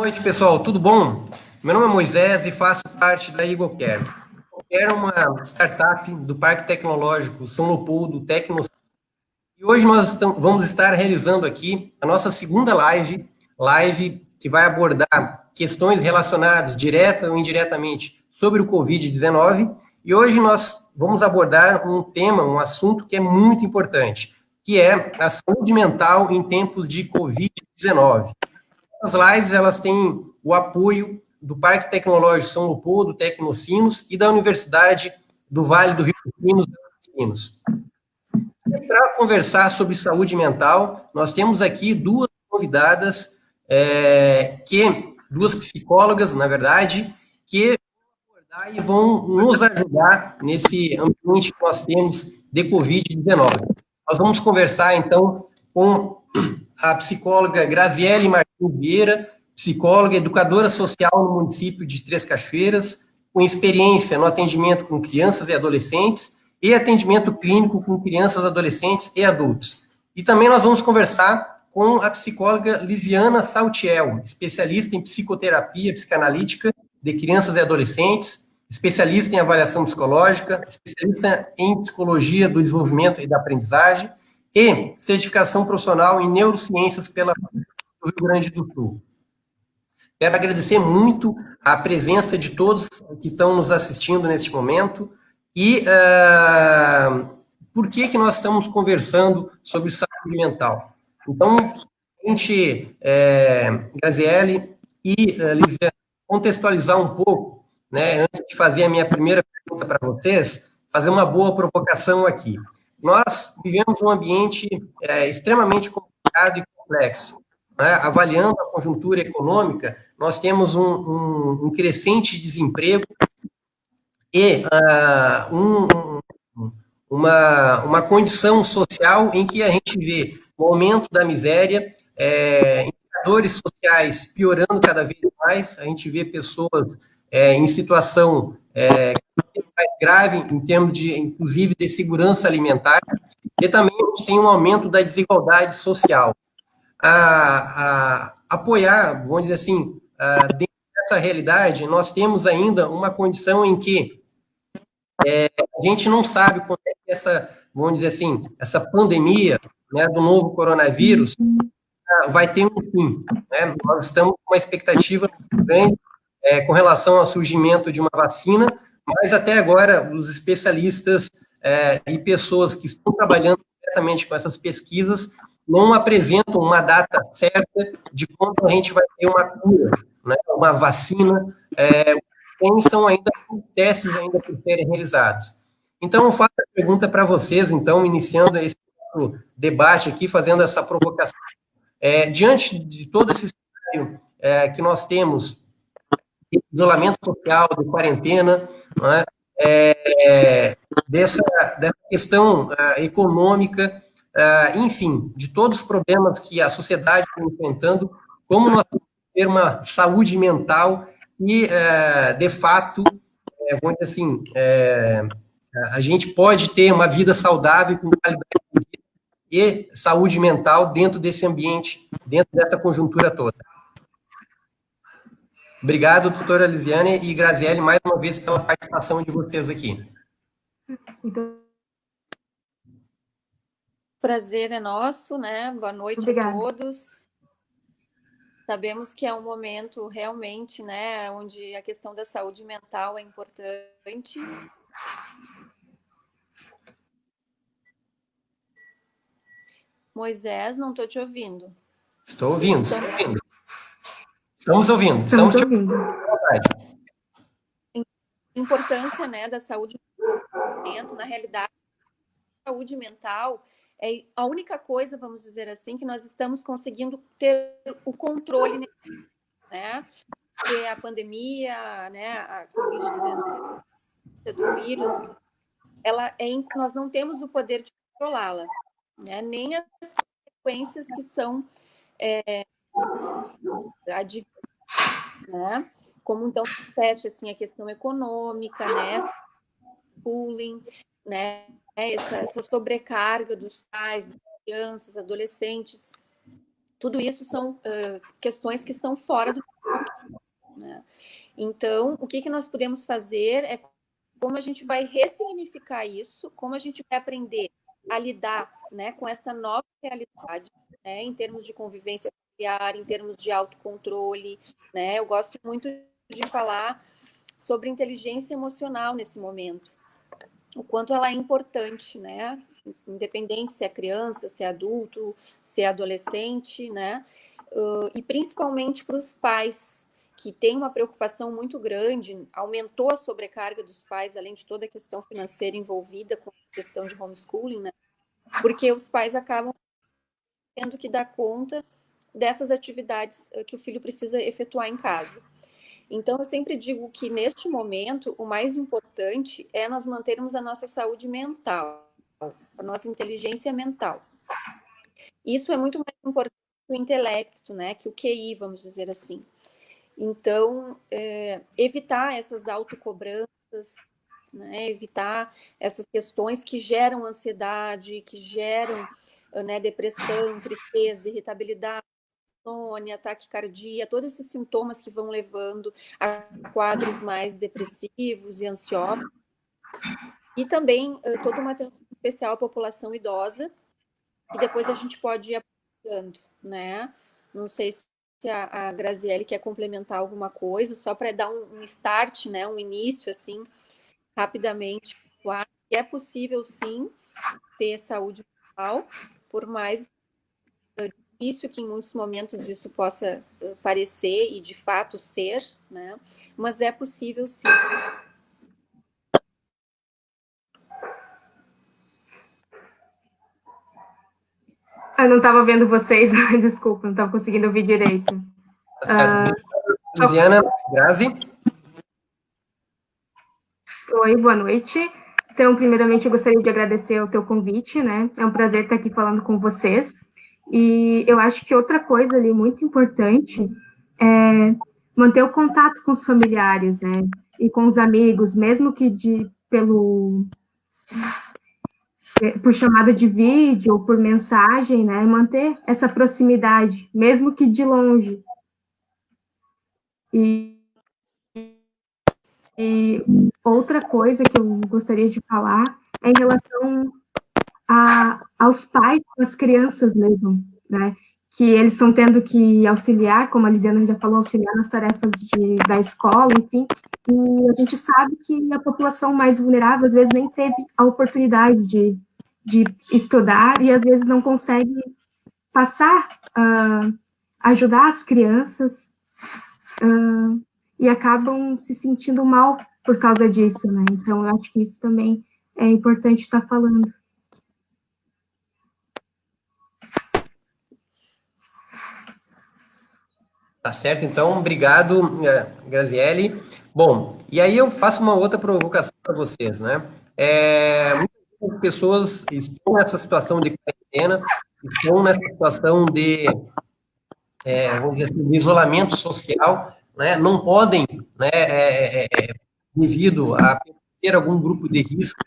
noite, pessoal. Tudo bom? Meu nome é Moisés e faço parte da EagleCare. É uma startup do Parque Tecnológico São Leopoldo Tecno. E hoje nós vamos estar realizando aqui a nossa segunda live que vai abordar questões relacionadas, direta ou indiretamente, sobre o Covid-19. E hoje nós vamos abordar um tema, um assunto que é muito importante, que é a saúde mental em tempos de Covid-19. As lives, elas têm o apoio do Parque Tecnológico São Leopoldo, Tecnocinos, e da Universidade do Vale do Rio dos Sinos. Para conversar sobre saúde mental, nós temos aqui duas convidadas, duas psicólogas, na verdade, que vão nos ajudar nesse ambiente que nós temos de Covid-19. Nós vamos conversar, então, com a psicóloga Graziele Martins Vieira, psicóloga, educadora social no município de Três Cachoeiras, com experiência no atendimento com crianças e adolescentes e atendimento clínico com crianças, adolescentes e adultos. E também nós vamos conversar com a psicóloga Lisiana Saltiel, especialista em psicoterapia psicanalítica de crianças e adolescentes, especialista em avaliação psicológica, especialista em psicologia do desenvolvimento e da aprendizagem, e certificação profissional em neurociências pela do Rio Grande do Sul. Quero agradecer muito a presença de todos que estão nos assistindo neste momento e por que nós estamos conversando sobre saúde mental. Então, a gente, Graziele e Lisiane, contextualizar um pouco, né, antes de fazer a minha primeira pergunta para vocês, fazer uma boa provocação aqui. Nós vivemos um ambiente extremamente complicado e complexo. Né? Avaliando a conjuntura econômica, nós temos um crescente desemprego e uma condição social em que a gente vê o aumento da miséria, indicadores sociais piorando cada vez mais, a gente vê pessoas em situação mais grave em termos de, inclusive, de segurança alimentar, e também a gente tem um aumento da desigualdade social. Apoiar, vamos dizer assim, dentro dessa realidade, nós temos ainda uma condição em que a gente não sabe quando é que vamos dizer assim, essa pandemia, né, do novo coronavírus vai ter um fim. Né? Nós estamos com uma expectativa muito grande com relação ao surgimento de uma vacina, mas até agora os especialistas e pessoas que estão trabalhando diretamente com essas pesquisas não apresentam uma data certa de quando a gente vai ter uma cura, né, uma vacina. São ainda testes ainda por serem realizados. Então, eu faço a pergunta para vocês, então, iniciando esse debate aqui, fazendo essa provocação. Diante de todo esse cenário que nós temos, de isolamento social, de quarentena, né, dessa questão econômica, enfim, de todos os problemas que a sociedade está enfrentando, como nós temos que ter uma saúde mental e, de fato, vamos dizer assim, a gente pode ter uma vida saudável com qualidade de vida e saúde mental dentro desse ambiente, dentro dessa conjuntura toda. Obrigado, doutora Lisiane e Graziele, mais uma vez pela participação de vocês aqui. Prazer é nosso, né? Boa noite. Obrigada a todos. Sabemos que é um momento realmente, né, onde a questão da saúde mental é importante. Moisés, não estou te ouvindo. Estou ouvindo, Estamos ouvindo. Estamos te ouvindo. Importância, né, da saúde mental, na realidade, a saúde mental é a única coisa, vamos dizer assim, que nós estamos conseguindo ter o controle, né? Porque a pandemia, né, a Covid-19 do vírus, nós não temos o poder de controlá-la, né? Nem as consequências que são né? Como então teste assim a questão econômica, né? Bullying, né? Essa sobrecarga dos pais, das crianças, adolescentes, tudo isso são questões que estão fora do né? Então, o que nós podemos fazer é como a gente vai ressignificar isso, como a gente vai aprender a lidar, né, com essa nova realidade, né, em termos de convivência familiar, em termos de autocontrole, né? Eu gosto muito de falar sobre inteligência emocional nesse momento, o quanto ela é importante, né? Independente se é criança, se é adulto, se é adolescente, né? E principalmente para os pais, que têm uma preocupação muito grande, aumentou a sobrecarga dos pais, além de toda a questão financeira envolvida com a questão de homeschooling, né? Porque os pais acabam tendo que dar conta dessas atividades que o filho precisa efetuar em casa. Então, eu sempre digo que, neste momento, o mais importante é nós mantermos a nossa saúde mental, a nossa inteligência mental. Isso é muito mais importante que o intelecto, né? Que o QI, vamos dizer assim. Então, evitar essas autocobranças, né? Evitar essas questões que geram ansiedade, que geram, né, depressão, tristeza, irritabilidade, insônia, taquicardia, todos esses sintomas que vão levando a quadros mais depressivos e ansiosos. E também toda uma atenção especial à população idosa, que depois a gente pode ir aprofundando, né? Não sei se a Graziele quer complementar alguma coisa, só para dar um start, né? Um início, assim, rapidamente. É possível, sim, ter saúde mental, por mais difícil que em muitos momentos isso possa parecer e de fato ser, né? Mas é possível sim. Eu não estava vendo vocês, desculpa, não estava conseguindo ouvir direito. Tá certo. Luciana, Grazi. Oi, boa noite. Então, primeiramente, eu gostaria de agradecer o teu convite, né? É um prazer estar aqui falando com vocês. E eu acho que outra coisa ali muito importante é manter o contato com os familiares, né? E com os amigos, mesmo que por chamada de vídeo ou por mensagem, né? Manter essa proximidade, mesmo que de longe. E outra coisa que eu gostaria de falar é em relação aos pais com as crianças mesmo, né? Que eles estão tendo que auxiliar, como a Lisiana já falou, auxiliar nas tarefas da escola, enfim. E a gente sabe que a população mais vulnerável, às vezes, nem teve a oportunidade de estudar e, às vezes, não consegue passar, ajudar as crianças, e acabam se sentindo mal por causa disso, né? Então, eu acho que isso também é importante estar falando. Tá certo, então, obrigado, Graziele. Bom, e aí eu faço uma outra provocação para vocês, né? Muitas pessoas estão nessa situação de quarentena, estão nessa situação de, vamos dizer assim, de isolamento social, né? Não podem, né, devido a ter algum grupo de risco,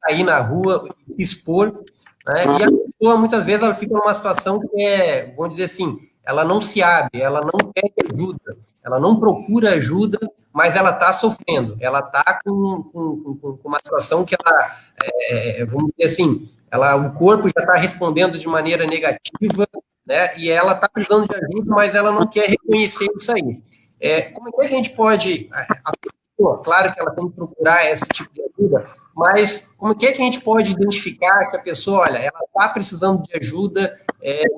sair na rua, expor, né? E a pessoa, muitas vezes, ela fica numa situação que vamos dizer assim, ela não se abre, ela não pede ajuda, ela não procura ajuda, mas ela está sofrendo, ela está com uma situação que ela, vamos dizer assim, o corpo já está respondendo de maneira negativa, né? E ela está precisando de ajuda, mas ela não quer reconhecer isso aí. Como é que a gente pode, claro que ela tem que procurar esse tipo de ajuda, mas como é que a gente pode identificar que a pessoa, olha, ela está precisando de ajuda,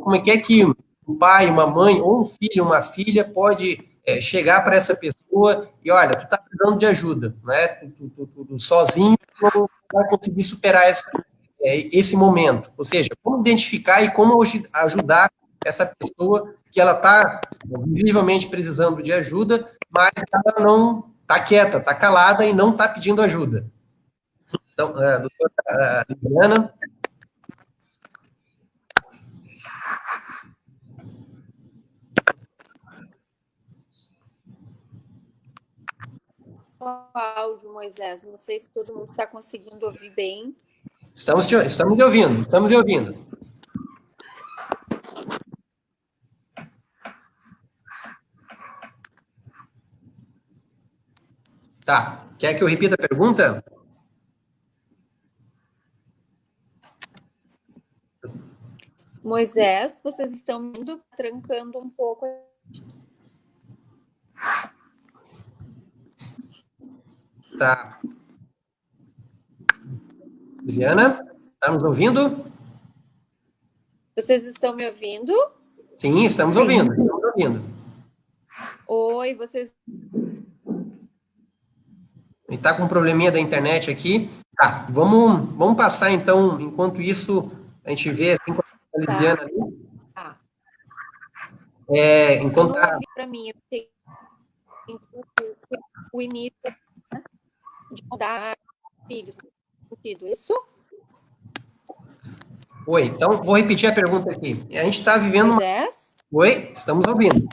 como é que um pai, uma mãe, ou um filho, uma filha pode chegar para essa pessoa e, olha, tu está precisando de ajuda, né? Tu sozinho não vai conseguir superar esse momento. Ou seja, como identificar e como ajudar essa pessoa que ela está visivelmente precisando de ajuda, mas ela não está quieta, está calada e não está pedindo ajuda. Então, doutora Liliana. O áudio, Moisés, não sei se todo mundo está conseguindo ouvir bem. Estamos te ouvindo, estamos te ouvindo. Tá. Quer que eu repita a pergunta? Moisés, vocês estão me trancando um pouco. Tá. Luciana, tá nos ouvindo? Vocês estão me ouvindo? Sim, estamos Sim. ouvindo. Estamos ouvindo. Oi, vocês. E tá com um probleminha da internet aqui. Tá, vamos passar então, enquanto isso, a gente vê assim com a Lisiana ali. Tá. Eu Enquanto não tá. ouvi para mim, eu tenho o início, né, de mudar filhos. Sentido isso? Oi, então vou repetir a pergunta aqui. A gente está vivendo uma. Moisés? Oi, estamos ouvindo.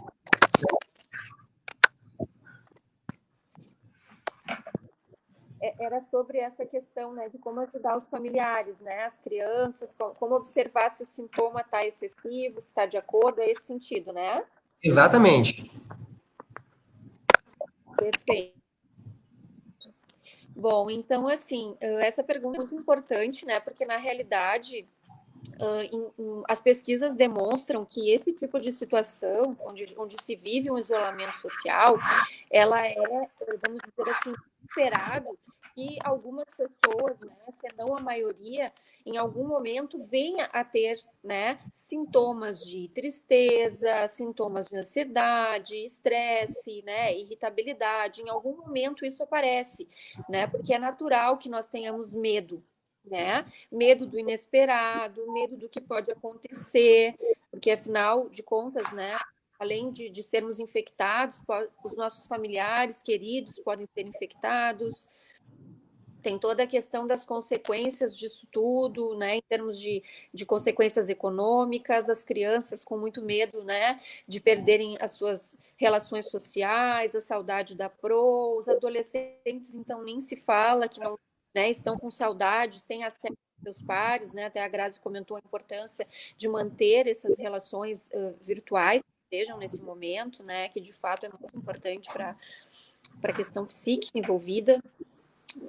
Era sobre essa questão, né, de como ajudar os familiares, né, as crianças, como observar se o sintoma está excessivo, se está de acordo, é esse sentido, né? Exatamente. Perfeito. Bom, então, assim, essa pergunta é muito importante, né, porque na realidade as pesquisas demonstram que esse tipo de situação, onde se vive um isolamento social, ela é, vamos dizer assim, esperado que algumas pessoas, né, se não a maioria, em algum momento venha a ter, né, sintomas de tristeza, sintomas de ansiedade, estresse, né, irritabilidade. Em algum momento isso aparece, né, porque é natural que nós tenhamos medo, né? Medo do inesperado, medo do que pode acontecer, porque afinal de contas, né? Além de sermos infectados, os nossos familiares queridos podem ser infectados. Tem toda a questão das consequências disso tudo, né? Em termos de consequências econômicas, as crianças com muito medo, né? De perderem as suas relações sociais, a saudade da pro, os adolescentes, então, nem se fala que não, né, estão com saudade, sem acesso aos seus pares, né? Até a Grazi comentou a importância de manter essas relações virtuais, que sejam nesse momento, né? Que de fato é muito importante para a questão psíquica envolvida.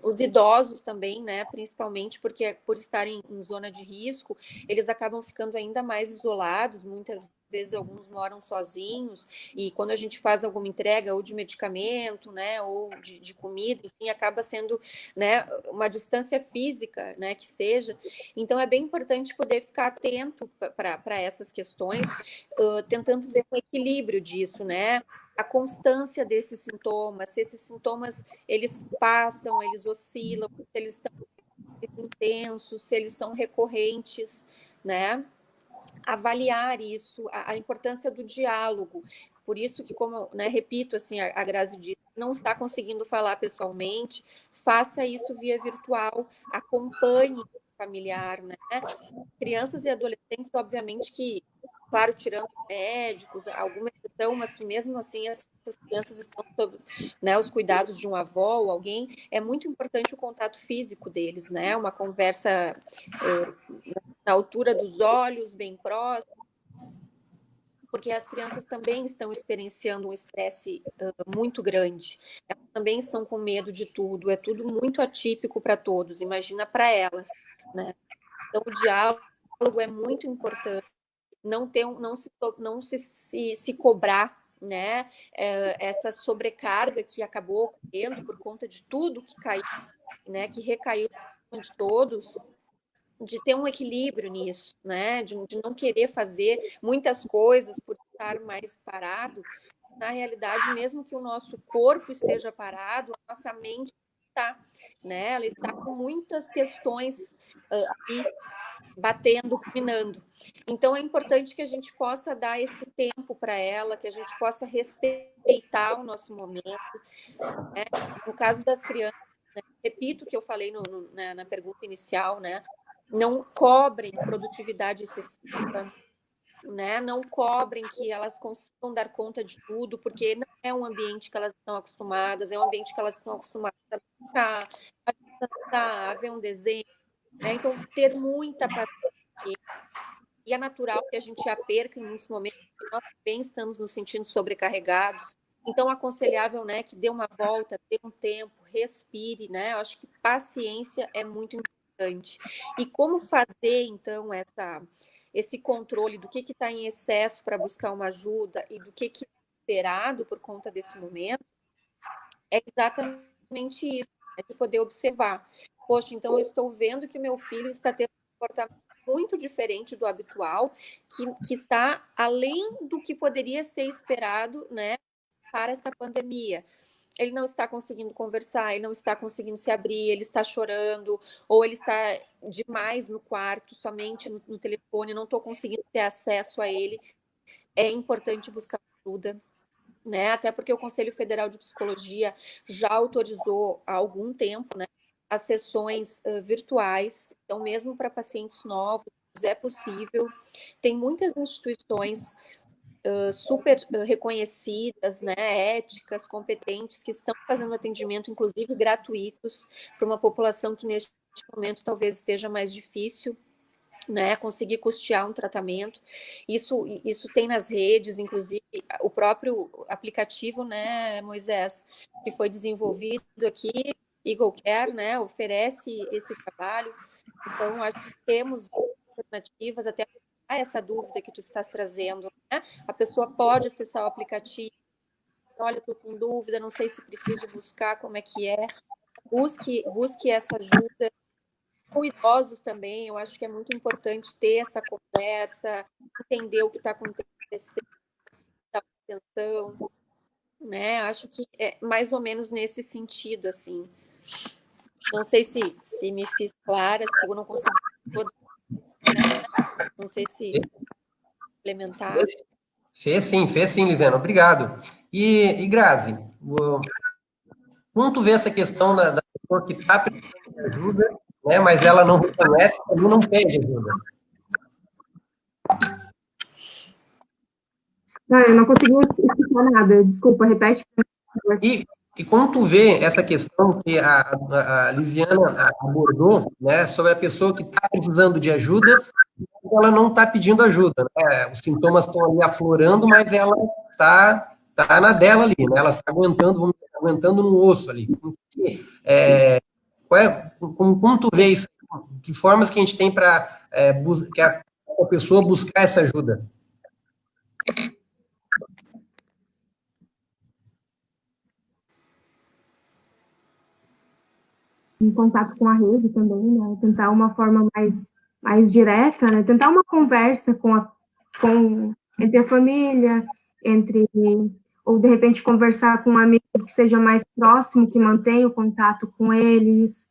Os idosos também, né, principalmente porque por estarem em zona de risco, eles acabam ficando ainda mais isolados, muitas vezes alguns moram sozinhos, e quando a gente faz alguma entrega ou de medicamento, né, ou de comida, enfim, acaba sendo, né, uma distância física, né, que seja. Então é bem importante poder ficar atento para essas questões, tentando ver o equilíbrio disso, né, a constância desses sintomas, se esses sintomas eles passam, eles oscilam, se eles estão intensos, se eles são recorrentes, né? Avaliar isso, a importância do diálogo. Por isso que, como, né, repito, assim, a Grazi disse, não está conseguindo falar pessoalmente, faça isso via virtual, acompanhe o familiar, né? Crianças e adolescentes, obviamente que, claro, tirando médicos, alguma exceção, mas que mesmo assim essas crianças estão sob, né, os cuidados de um avó ou alguém, é muito importante o contato físico deles, né? Uma conversa na altura dos olhos, bem próximo, porque as crianças também estão experienciando um estresse muito grande. Elas também estão com medo de tudo, é tudo muito atípico para todos, imagina para elas, né? Então, o diálogo é muito importante, não se cobrar, né? Essa sobrecarga que acabou ocorrendo por conta de tudo que caiu, né? Que recaiu de todos, de ter um equilíbrio nisso, né? De não querer fazer muitas coisas por estar mais parado. Na realidade, mesmo que o nosso corpo esteja parado, a nossa mente está, né? Ela está com muitas questões aí batendo, ruminando. Então, é importante que a gente possa dar esse tempo para ela, que a gente possa respeitar o nosso momento. Né? No caso das crianças, né? Repito o que eu falei na pergunta inicial, né? Não cobrem produtividade excessiva, né? Não cobrem que elas consigam dar conta de tudo, porque não é um ambiente que elas estão acostumadas, é um ambiente que elas estão acostumadas a brincar, a dançar, a ver um desenho, né? Então, ter muita paciência. E é natural que a gente a perca em muitos momentos, porque nós também estamos nos sentindo sobrecarregados, Então, aconselhável, né, que dê uma volta, dê um tempo, respire, né? Eu acho que paciência é muito importante. E como fazer, então, esse controle do que está em excesso para buscar uma ajuda e do que é esperado por conta desse momento, é exatamente isso, né, de poder observar. Poxa, então eu estou vendo que meu filho está tendo um comportamento muito diferente do habitual, que está além do que poderia ser esperado, né, para esta pandemia. Ele não está conseguindo conversar, ele não está conseguindo se abrir, ele está chorando, ou ele está demais no quarto, somente no telefone, não estou conseguindo ter acesso a ele. É importante buscar ajuda, né? Até porque o Conselho Federal de Psicologia já autorizou há algum tempo, né, as sessões virtuais. Então, mesmo para pacientes novos, é possível. Tem muitas instituições super reconhecidas, né, éticas, competentes, que estão fazendo atendimento, inclusive gratuitos, para uma população que neste momento talvez esteja mais difícil, né, conseguir custear um tratamento. Isso tem nas redes, inclusive o próprio aplicativo, né, Moisés, que foi desenvolvido aqui, Eagle Care, né, oferece esse trabalho. Então, acho que temos alternativas, até essa dúvida que tu estás trazendo, né? A pessoa pode acessar o aplicativo, olha, estou com dúvida, não sei se preciso buscar, como é que é. Busque essa ajuda. Com idosos também, eu acho que é muito importante ter essa conversa, entender o que está acontecendo, dar atenção, né? Acho que é mais ou menos nesse sentido, assim. Não sei se me fiz clara, se eu não consegui todo, né? Não sei se implementar. Fez sim, Lisena, obrigado. E Grazi, como tu vê essa questão da pessoa que está precisando de ajuda, né, mas ela não reconhece, também não pede ajuda? Não, eu não consegui explicar nada, desculpa, repete. E como tu vê essa questão que a Lisiana abordou, né, sobre a pessoa que está precisando de ajuda, ela não está pedindo ajuda, né? Os sintomas estão ali aflorando, mas ela tá na dela ali, né? Ela está aguentando, vamos dizer, aguentando no osso ali. Como tu vê isso? Que formas que a gente tem para que a pessoa buscar essa ajuda? Em contato com a rede também, né? Tentar uma forma mais direta, né? Tentar uma conversa entre a família, ou de repente conversar com um amigo que seja mais próximo, que mantenha o contato com eles,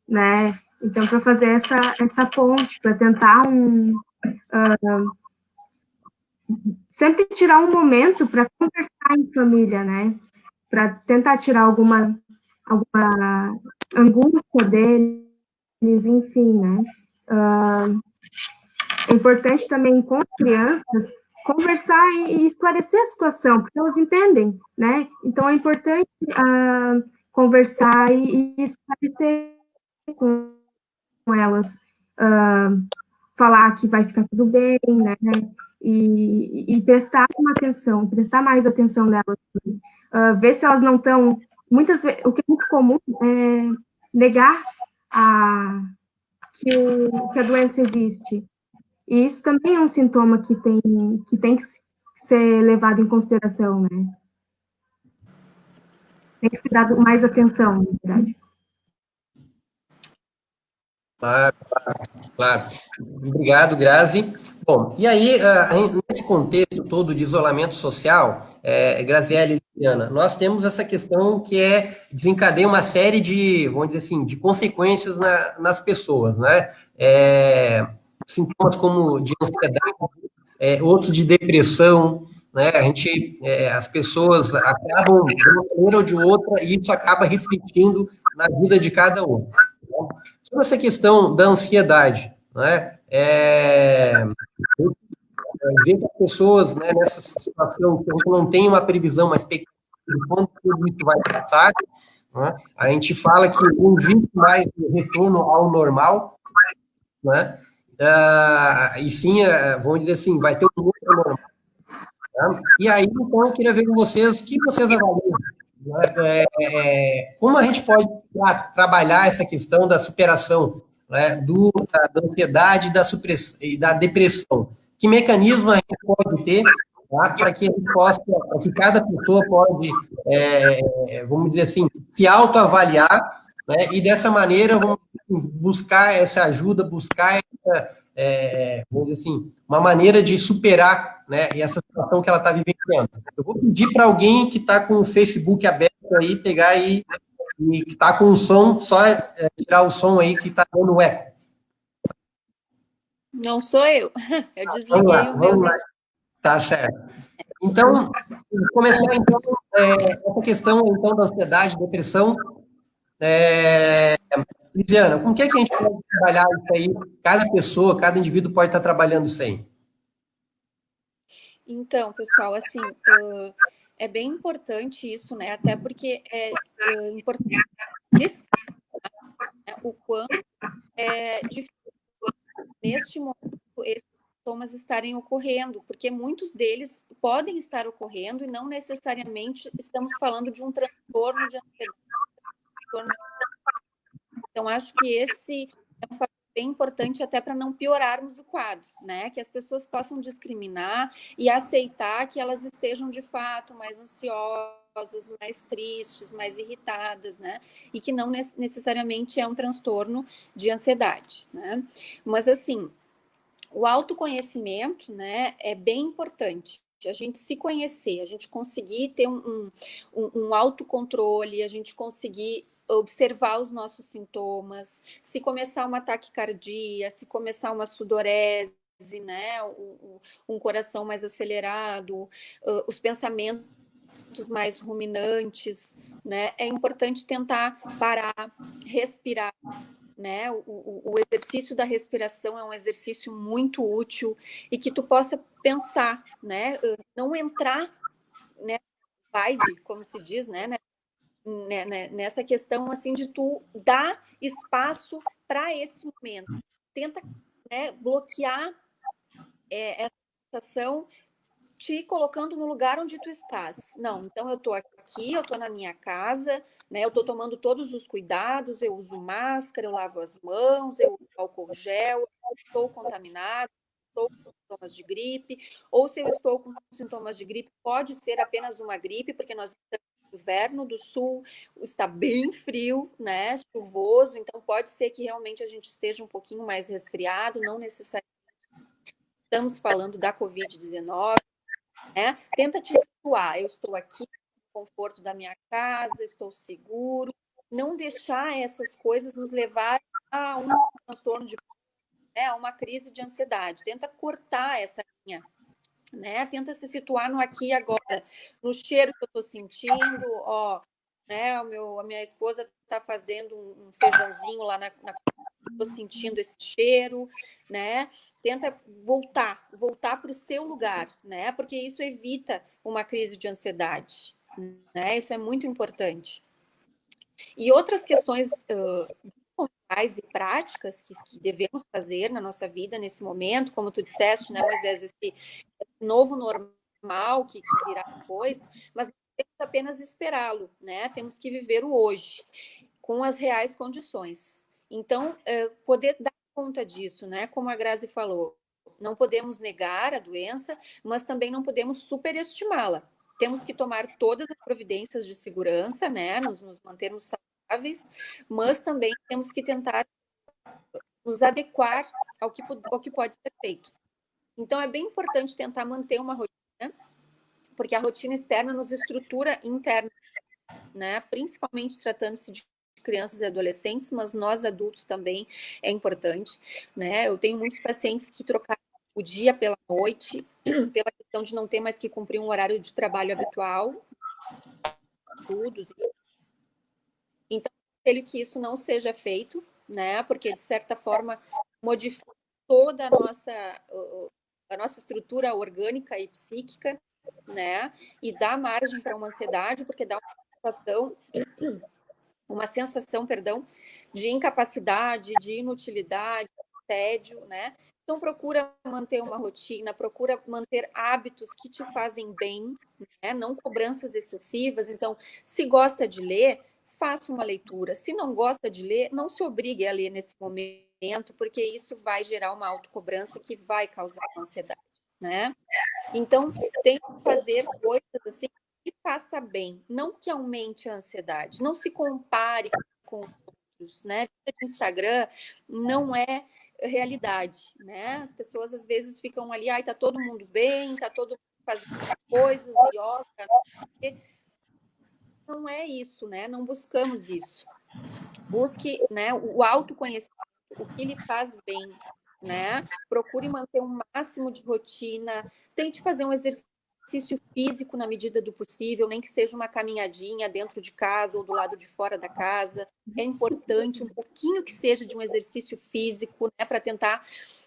né? Então, para fazer essa ponte, para tentar sempre tirar um momento para conversar em família, né? Para tentar tirar alguma angústia deles, enfim, né? É importante também com as crianças conversar e esclarecer a situação, porque elas entendem, né? Então é importante conversar e esclarecer com elas, falar que vai ficar tudo bem, né? E prestar mais atenção nelas, ver se elas não estão. Muitas vezes, o que é muito comum é negar que a doença existe. E isso também é um sintoma que tem que ser levado em consideração, né? Tem que ser dado mais atenção, na verdade. Claro. Obrigado, Grazi. Bom, e aí, nesse contexto todo de isolamento social, Graziele e Liliana, nós temos essa questão que desencadeia uma série de, vamos dizer assim, de consequências nas pessoas, né? Sintomas como de ansiedade, outros de depressão, né? As pessoas acabam, de uma maneira ou de outra, e isso acaba refletindo na vida de cada um. Sobre essa questão da ansiedade, né? Ver que as pessoas, né, nessa situação, que a gente não tem uma previsão, uma expectativa de quando tudo isso vai passar, né? A gente fala que não existe mais retorno ao normal, né? E sim, vamos dizer assim, vai ter um novo normal. Tá? E aí, então, eu queria ver com vocês o que vocês avaliam, né? Como a gente pode trabalhar essa questão da superação, né, da ansiedade e da depressão. Que mecanismo a gente pode ter, tá, para que a gente possa, para que cada pessoa pode, vamos dizer assim, se autoavaliar, né, e dessa maneira vamos buscar essa ajuda, buscar essa, vamos dizer assim, uma maneira de superar, né, essa situação que ela está vivenciando. Eu vou pedir para alguém que está com o Facebook aberto aí, pegar e que está com o som, só tirar o som aí que está dando eco. Não sou eu. Eu Vamos desliguei lá, o meu. vamos lá. Tá certo. Então, começar então essa questão então da ansiedade, depressão. Lisiana, com o que a gente pode trabalhar isso aí? Cada pessoa, cada indivíduo pode estar trabalhando isso aí. Então, pessoal, assim, é bem importante isso, né? Até porque é importante o quanto é difícil neste momento esses sintomas estarem ocorrendo, porque muitos deles podem estar ocorrendo e não necessariamente estamos falando de um transtorno de ansiedade. Então, acho que esse é um fator bem importante até para não piorarmos o quadro, né? Que as pessoas possam discriminar e aceitar que elas estejam de fato mais ansiosas, mais tristes, mais irritadas, né? E que não necessariamente é um transtorno de ansiedade, né? Mas assim, o autoconhecimento, né, é bem importante. A gente se conhecer, a gente conseguir ter um autocontrole, a gente conseguir observar os nossos sintomas, se começar uma taquicardia, se começar uma sudorese, né, um coração mais acelerado, os pensamentos mais ruminantes, né, é importante tentar parar, respirar, né? O exercício da respiração é um exercício muito útil e que tu possa pensar, né? Não entrar nessa vibe, como se diz, né? Nessa questão assim de tu dar espaço para esse momento. Tenta, né, bloquear essa sensação te colocando no lugar onde tu estás. Não, então eu estou aqui, eu estou na minha casa, né? Eu estou tomando todos os cuidados, eu uso máscara, eu lavo as mãos, eu uso álcool gel, estou contaminado, estou com sintomas de gripe, ou se eu estou com sintomas de gripe, pode ser apenas uma gripe, porque nós estamos no inverno do sul, está bem frio, né? Chuvoso, então pode ser que realmente a gente esteja um pouquinho mais resfriado, não necessariamente estamos falando da Covid-19, né? Tenta te situar. Eu estou aqui no conforto da minha casa, estou seguro. Não deixar essas coisas nos levar a um transtorno a uma crise de ansiedade. Tenta cortar essa linha, né? Tenta se situar no aqui e agora, no cheiro que eu estou sentindo, ó, né? A minha esposa está fazendo um feijãozinho lá na estou sentindo esse cheiro, né? Tenta voltar para o seu lugar, né? Porque isso evita uma crise de ansiedade, né? Isso é muito importante. E outras questões pontuais e práticas que devemos fazer na nossa vida nesse momento, como tu disseste, né, Moisés, esse novo normal que virá depois, mas não temos apenas esperá-lo, né? Temos que viver o hoje com as reais condições. Então, poder dar conta disso, né? Como a Grazi falou, não podemos negar a doença, mas também não podemos superestimá-la. Temos que tomar todas as providências de segurança, né? Nos mantermos saudáveis, mas também temos que tentar nos adequar ao que pode ser feito. Então, é bem importante tentar manter uma rotina, porque a rotina externa nos estrutura interna, né? Principalmente tratando-se de crianças e adolescentes, mas nós adultos também é importante, né? Eu tenho muitos pacientes que trocaram o dia pela noite, pela questão de não ter mais que cumprir um horário de trabalho habitual, estudos. Então, eu que isso não seja feito, né? Porque de certa forma modifica toda a nossa estrutura orgânica e psíquica, né? E dá margem para uma ansiedade, porque dá uma sensação, de incapacidade, de inutilidade, tédio, né? Então, procura manter uma rotina, procura manter hábitos que te fazem bem, né? Não cobranças excessivas. Então, se gosta de ler, faça uma leitura. Se não gosta de ler, não se obrigue a ler nesse momento, porque isso vai gerar uma autocobrança que vai causar ansiedade, né? Então, tem que fazer coisas assim que faça bem, não que aumente a ansiedade. Não se compare com outros, né? O Instagram não é realidade, né? As pessoas às vezes ficam ali, ai, tá todo mundo bem, tá todo mundo fazendo coisas, yoga, não é isso, né? Não buscamos isso. Busque, né, o autoconhecimento, o que lhe faz bem, né? Procure manter o máximo de rotina, tente fazer um exercício físico na medida do possível, nem que seja uma caminhadinha dentro de casa ou do lado de fora da casa. É importante um pouquinho que seja de um exercício físico, né, para tentar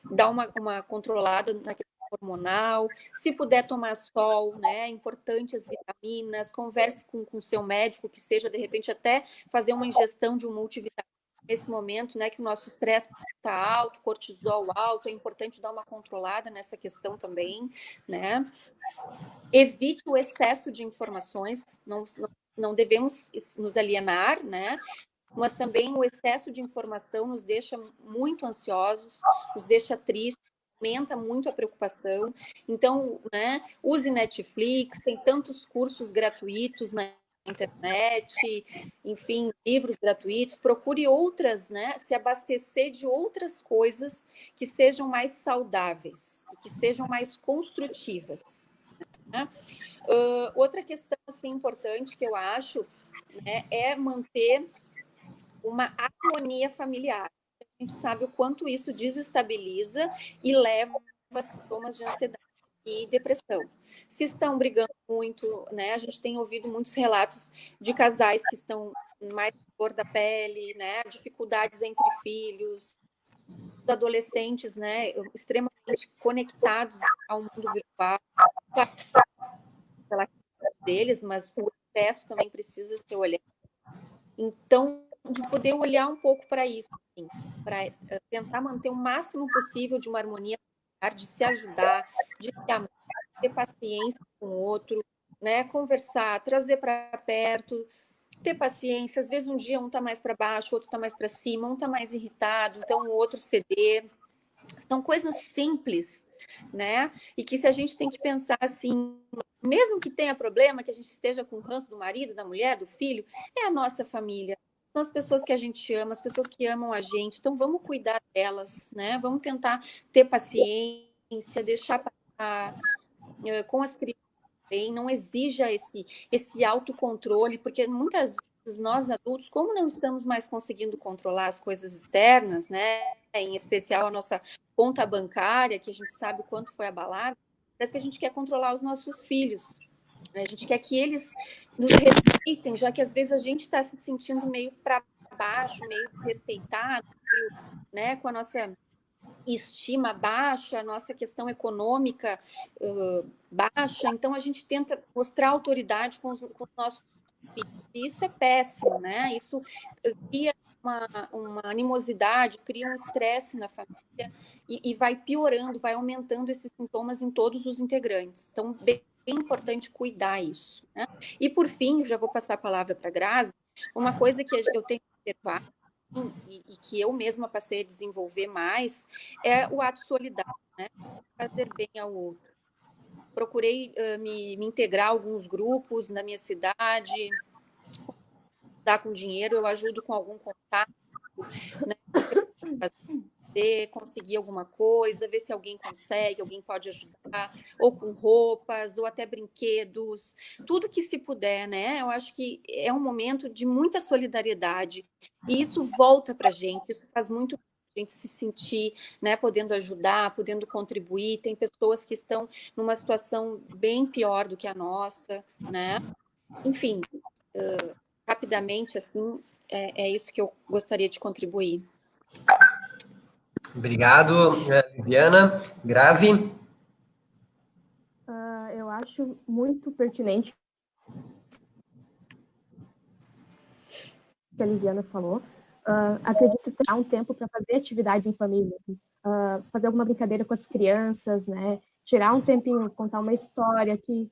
dar uma controlada na questão hormonal. Se puder tomar sol, né, é importante as vitaminas. Converse com o seu médico, que seja de repente até fazer uma ingestão de um multivitamínico nesse momento, né, que o nosso estresse está alto, cortisol alto, é importante dar uma controlada nessa questão também, né? Evite o excesso de informações, não devemos nos alienar, né? Mas também o excesso de informação nos deixa muito ansiosos, nos deixa tristes, aumenta muito a preocupação. Então, né, use Netflix, tem tantos cursos gratuitos na internet, enfim, livros gratuitos. Procure outras, né, se abastecer de outras coisas que sejam mais saudáveis e que sejam mais construtivas, né? Outra questão assim, importante que eu acho, né, é manter uma harmonia familiar. A gente sabe o quanto isso desestabiliza e leva a sintomas de ansiedade e depressão. Se estão brigando muito, né? A gente tem ouvido muitos relatos de casais que estão mais cor da pele, né? Dificuldades entre filhos, adolescentes, né? Extremamente conectados ao mundo virtual, pela deles, mas o excesso também precisa ser olhado. Então, de poder olhar um pouco para isso, assim, para tentar manter o máximo possível de uma harmonia, de se ajudar, de se amar, ter paciência com o outro, né? Conversar, trazer para perto, ter paciência. Às vezes um dia um está mais para baixo, outro está mais para cima, um está mais irritado, então o outro ceder. São coisas simples, né? E que se a gente tem que pensar assim, mesmo que tenha problema, que a gente esteja com o ranço do marido, da mulher, do filho, é a nossa família. São as pessoas que a gente ama, as pessoas que amam a gente. Então, vamos cuidar delas, né? Vamos tentar ter paciência, deixar passar com as crianças bem, não exija esse autocontrole, porque muitas vezes nós adultos, como não estamos mais conseguindo controlar as coisas externas, né, em especial a nossa conta bancária, que a gente sabe o quanto foi abalada, parece que a gente quer controlar os nossos filhos, né? A gente quer que eles nos respeitem, já que às vezes a gente está se sentindo meio para baixo, meio desrespeitado, meio, né, com a nossa estima baixa, a nossa questão econômica baixa, então a gente tenta mostrar autoridade com os nossos filhos, e isso é péssimo, né? Isso cria uma animosidade, cria um estresse na família e vai piorando, vai aumentando esses sintomas em todos os integrantes. Então, bem importante cuidar isso, né? E por fim, já vou passar a palavra para a Grazi, uma coisa que eu tenho observado e que eu mesma passei a desenvolver mais é o ato solidário, né? Fazer bem ao outro. Procurei me integrar a alguns grupos na minha cidade, dar com dinheiro, eu ajudo com algum contato, né? Conseguir alguma coisa, ver se alguém consegue, alguém pode ajudar, ou com roupas, ou até brinquedos, tudo que se puder, né? Eu acho que é um momento de muita solidariedade, e isso volta para a gente, isso faz muito a gente se sentir, né, podendo ajudar, podendo contribuir. Tem pessoas que estão numa situação bem pior do que a nossa, né? Enfim, rapidamente, assim, é isso que eu gostaria de contribuir. Obrigado, Viviana. Grazi? Eu acho muito pertinente o que a Lisiana falou, acredito ter um tempo para fazer atividades em família, fazer alguma brincadeira com as crianças, né? Tirar um tempinho, contar uma história que,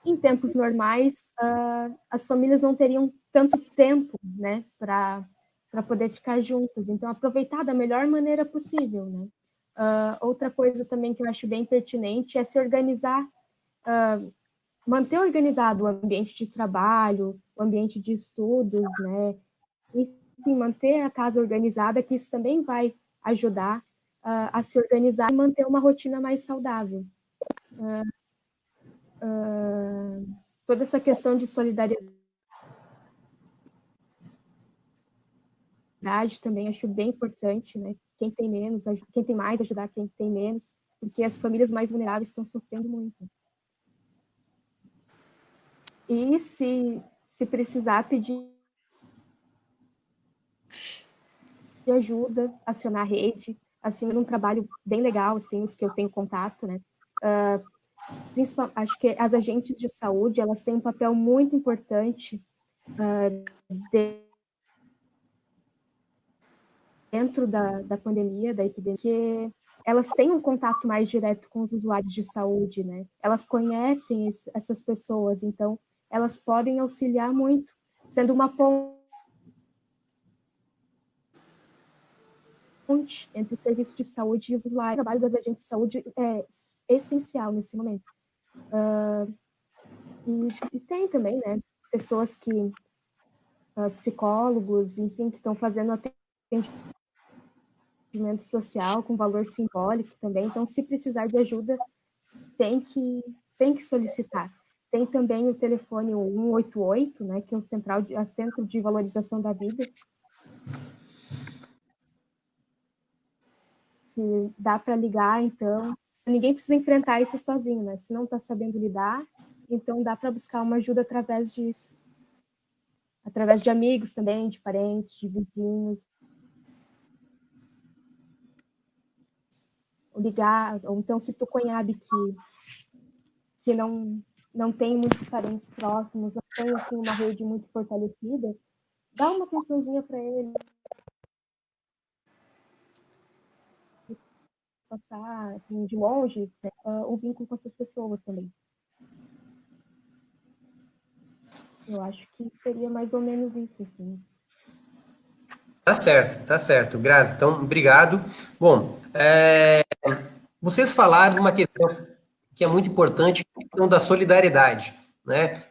em tempos normais, as famílias não teriam tanto tempo, né, para poder ficar juntas. Então, aproveitar da melhor maneira possível, né? Outra coisa também que eu acho bem pertinente é se organizar, manter organizado o ambiente de trabalho, o ambiente de estudos, né? Enfim, manter a casa organizada, que isso também vai ajudar a se organizar e manter uma rotina mais saudável. Toda essa questão de solidariedade também acho bem importante, né? Quem tem menos, quem tem mais, ajudar quem tem menos, porque as famílias mais vulneráveis estão sofrendo muito. E se precisar pedir ajuda, acionar a rede, assim, um trabalho bem legal, assim, os que eu tenho contato, né? Acho que as agentes de saúde, elas têm um papel muito importante dentro da pandemia, da epidemia, que elas têm um contato mais direto com os usuários de saúde, né? Elas conhecem essas pessoas, então elas podem auxiliar muito, sendo uma ponte entre o serviço de saúde e os usuários. O trabalho das agentes de saúde é essencial nesse momento. E tem também, né, pessoas que, psicólogos, enfim, que estão fazendo atendimento social com valor simbólico também. Então, se precisar de ajuda, tem que solicitar. Tem também o telefone 188, né, que é o Centro de Valorização da Vida, que dá para ligar, então. Ninguém precisa enfrentar isso sozinho, né? Se não está sabendo lidar, então dá para buscar uma ajuda através disso. Através de amigos também, de parentes, de vizinhos. Ligar, ou então se tu conhece que não tem muitos parentes próximos, não tem assim, uma rede muito fortalecida, dá uma atençãozinha para ele. Passar assim, de longe, né, um vínculo com essas pessoas também. Eu acho que seria mais ou menos isso, assim. Tá certo, Grazi. Então, obrigado. Bom, vocês falaram de uma questão que é muito importante, a questão da solidariedade, né?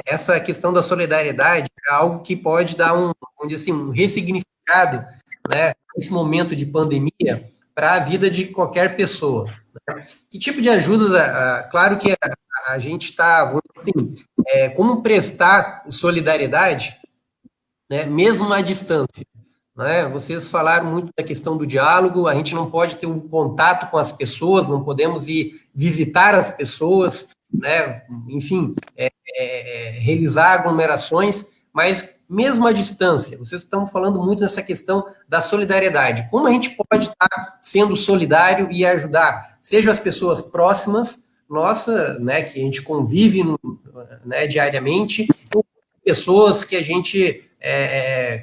Essa questão da solidariedade é algo que pode dar vamos dizer assim, um ressignificado, né, nesse momento de pandemia para a vida de qualquer pessoa. Né? Que tipo de ajuda? Claro que a gente está, vamos dizer assim, como prestar solidariedade, né, mesmo à distância. Né? Vocês falaram muito da questão do diálogo, a gente não pode ter um contato com as pessoas, não podemos ir visitar as pessoas, né? Enfim, realizar aglomerações, mas mesmo à distância, vocês estão falando muito nessa questão da solidariedade. Como a gente pode estar sendo solidário e ajudar, seja as pessoas próximas, nossa, né, que a gente convive né, diariamente, ou pessoas que a gente